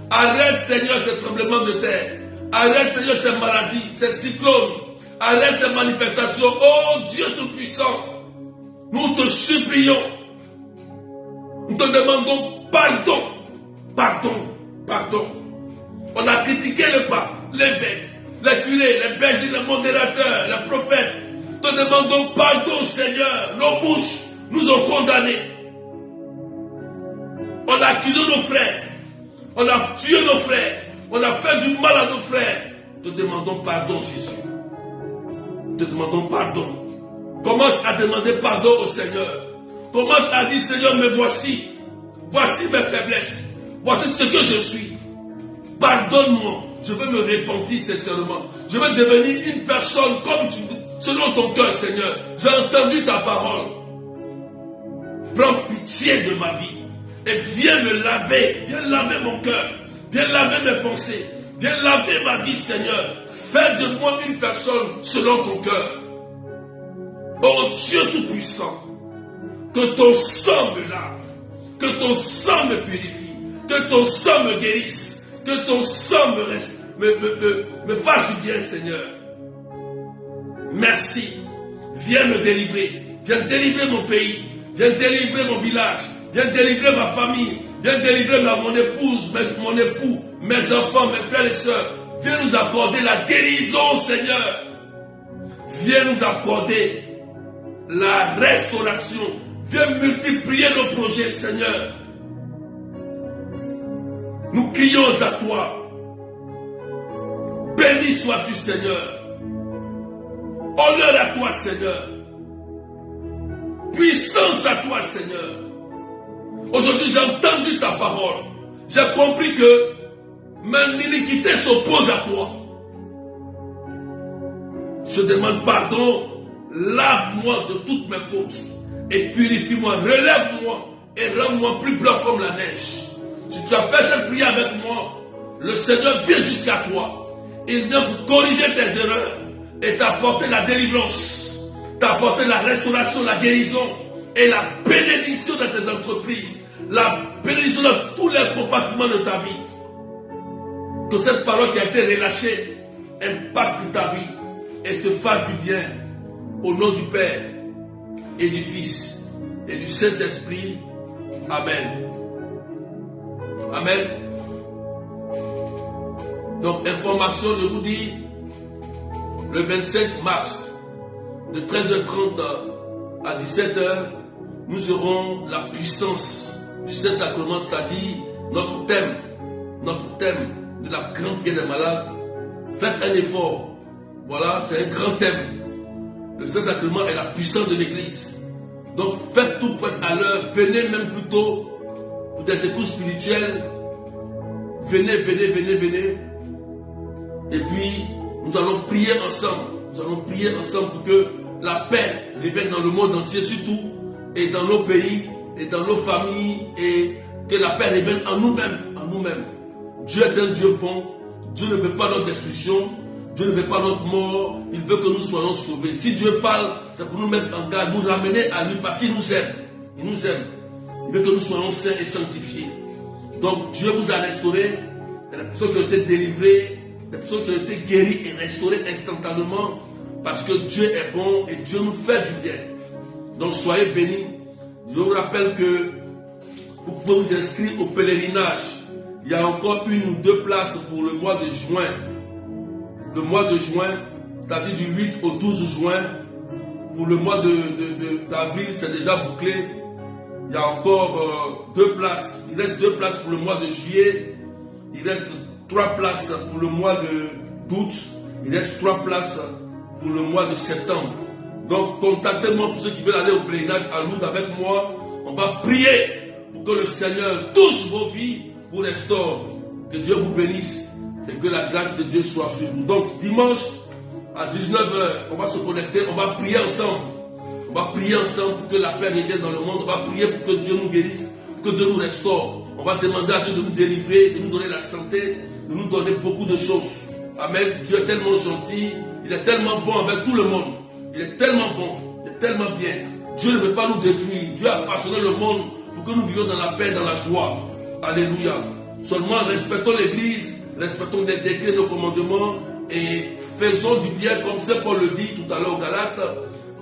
Arrête, Seigneur, ces tremblements de terre. Arrête, Seigneur, ces maladies, ces cyclones. Arrête ces manifestations. Oh Dieu Tout-Puissant, nous te supplions Nous te demandons pardon. Pardon. Pardon. On a critiqué le pape, l'évêque, les curés, les bergers, les modérateurs, les prophètes. Nous te demandons pardon, Seigneur. Nos bouches nous ont condamnés. On a accusé nos frères. On a tué nos frères. On a fait du mal à nos frères. Te demandons pardon, Jésus. Te demandons pardon. Commence à demander pardon au Seigneur. Commence à dire, Seigneur, me voici. Voici mes faiblesses. Voici ce que je suis. Pardonne-moi. Je veux me repentir sincèrement. Je veux devenir une personne comme tu, selon ton cœur, Seigneur. J'ai entendu ta parole. Prends pitié de ma vie. Et viens me laver. Viens laver mon cœur. Viens laver mes pensées. Viens laver ma vie, Seigneur. Fais de moi une personne selon ton cœur. Oh Dieu Tout-Puissant, que ton sang me lave, que ton sang me purifie, que ton sang me guérisse, que ton sang me fasse du bien, Seigneur. Merci. Viens me délivrer. Viens délivrer mon pays. Viens délivrer mon village. Viens délivrer ma famille. Viens délivrer mon épouse, mon époux, mes enfants, mes frères et sœurs. Viens nous accorder la guérison, Seigneur. Viens nous accorder la restauration. Viens multiplier nos projets, Seigneur. Nous crions à toi. Béni sois-tu, Seigneur. Honneur à toi, Seigneur. Puissance à toi, Seigneur. Aujourd'hui, j'ai entendu ta parole. J'ai compris que mon iniquité s'oppose à toi. Je demande pardon. Lave-moi de toutes mes fautes. Et purifie-moi. Relève-moi. Et rends-moi plus blanc comme la neige. Si tu as fait cette prière avec moi, le Seigneur vient jusqu'à toi. Il vient pour corriger tes erreurs et t'apporter la délivrance, t'apporter la restauration, la guérison et la bénédiction de tes entreprises, la bénédiction de tous les compartiments de ta vie. Que cette parole qui a été relâchée impacte ta vie et te fasse du bien. Au nom du Père et du Fils et du Saint-Esprit. Amen. Amen. Donc, information, je vous dis, le 25 mars, de 13h30 à 17h, nous aurons la puissance du Saint-Sacrement, c'est-à-dire notre thème de la grande prière des malades. Faites un effort. Voilà, c'est un grand thème. Le Saint-Sacrement est la puissance de l'Église. Donc, faites tout pour être à l'heure. Venez même plus tôt pour des écoutes spirituelles. Venez. Et puis, nous allons prier ensemble. Nous allons prier ensemble pour que la paix revienne dans le monde entier, surtout, et dans nos pays, et dans nos familles, et que la paix revienne en nous-mêmes. Dieu est un Dieu bon. Dieu ne veut pas notre destruction. Dieu ne veut pas notre mort. Il veut que nous soyons sauvés. Si Dieu parle, c'est pour nous mettre en garde, nous ramener à lui, parce qu'il nous aime. Il nous aime. Il veut que nous soyons saints et sanctifiés. Donc, Dieu vous a restauré. Il y a des personnes qui ont été délivrées, des personnes qui ont été guéries et restaurées instantanément, parce que Dieu est bon et Dieu nous fait du bien. Donc, soyez bénis. Je vous rappelle que vous pouvez vous inscrire au pèlerinage. Il y a encore 1 ou 2 places pour le mois de juin. Le mois de juin, c'est-à-dire du 8 au 12 juin. Pour le mois d'avril, c'est déjà bouclé. Il y a encore 2 places. Il reste 2 places pour le mois de juillet. Il reste 3 places pour le mois d'août. Il reste 3 places pour le mois de septembre. Donc, contactez-moi pour ceux qui veulent aller au pèlerinage à Lourdes avec moi. On va prier pour que le Seigneur touche vos vies, vous restaure. Que Dieu vous bénisse et que la grâce de Dieu soit sur vous. Donc, dimanche à 19h, on va se connecter, on va prier ensemble. On va prier ensemble pour que la paix revienne dans le monde. On va prier pour que Dieu nous guérisse, pour que Dieu nous restaure. On va demander à Dieu de nous délivrer, de nous donner la santé, de nous donner beaucoup de choses. Amen. Dieu est tellement gentil, il est tellement bon avec tout le monde. Il est tellement bon, il est tellement bien. Dieu ne veut pas nous détruire. Dieu a façonné le monde pour que nous vivions dans la paix, dans la joie. Alléluia. Seulement respectons l'Église, respectons les décrets, nos commandements et faisons du bien comme Saint Paul le dit tout à l'heure aux Galates.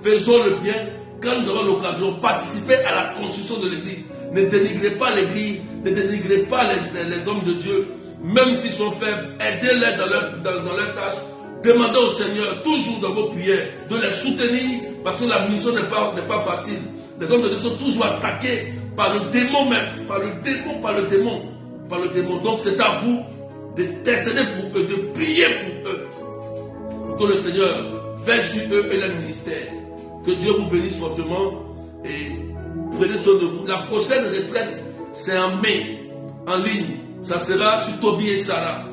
Faisons le bien quand nous avons l'occasion. Participer à la construction de l'Église. Ne dénigrez pas l'Église, ne dénigrez pas les hommes de Dieu, même s'ils sont faibles. Aidez-les dans leur tâche. Demandez au Seigneur, toujours dans vos prières, de les soutenir, parce que la mission n'est pas facile. Les hommes de Dieu sont toujours attaqués par le démon même, par le démon. Donc c'est à vous d'intercéder pour eux, de prier pour eux, pour que le Seigneur veille sur eux et leur ministère. Que Dieu vous bénisse fortement et prenez soin de vous. La prochaine retraite, c'est en mai, en ligne. Ça sera sur Toby et Sarah,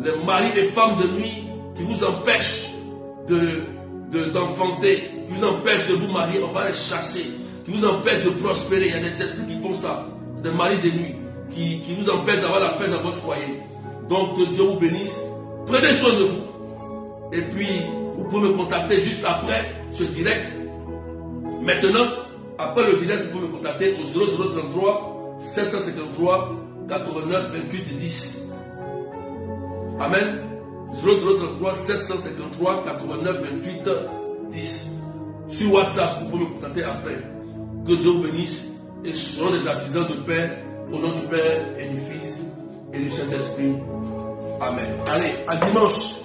les maris et femmes de nuit qui vous empêchent d'enfanter, qui vous empêchent de vous marier, on va les chasser, qui vous empêchent de prospérer. Il y a des esprits qui font ça. C'est des maris de nuit qui vous empêchent d'avoir la paix dans votre foyer. Donc que Dieu vous bénisse. Prenez soin de vous. Et puis, vous pouvez me contacter juste après ce direct. Maintenant, après le direct, vous pouvez me contacter au 0033 753 89 28 10. Amen. 0033 753 89 28 10. Sur WhatsApp, vous pouvez me contacter après. Que Dieu vous bénisse et soyons des artisans de paix au nom du Père et du Fils et du Saint-Esprit. Amen. Allez, à dimanche.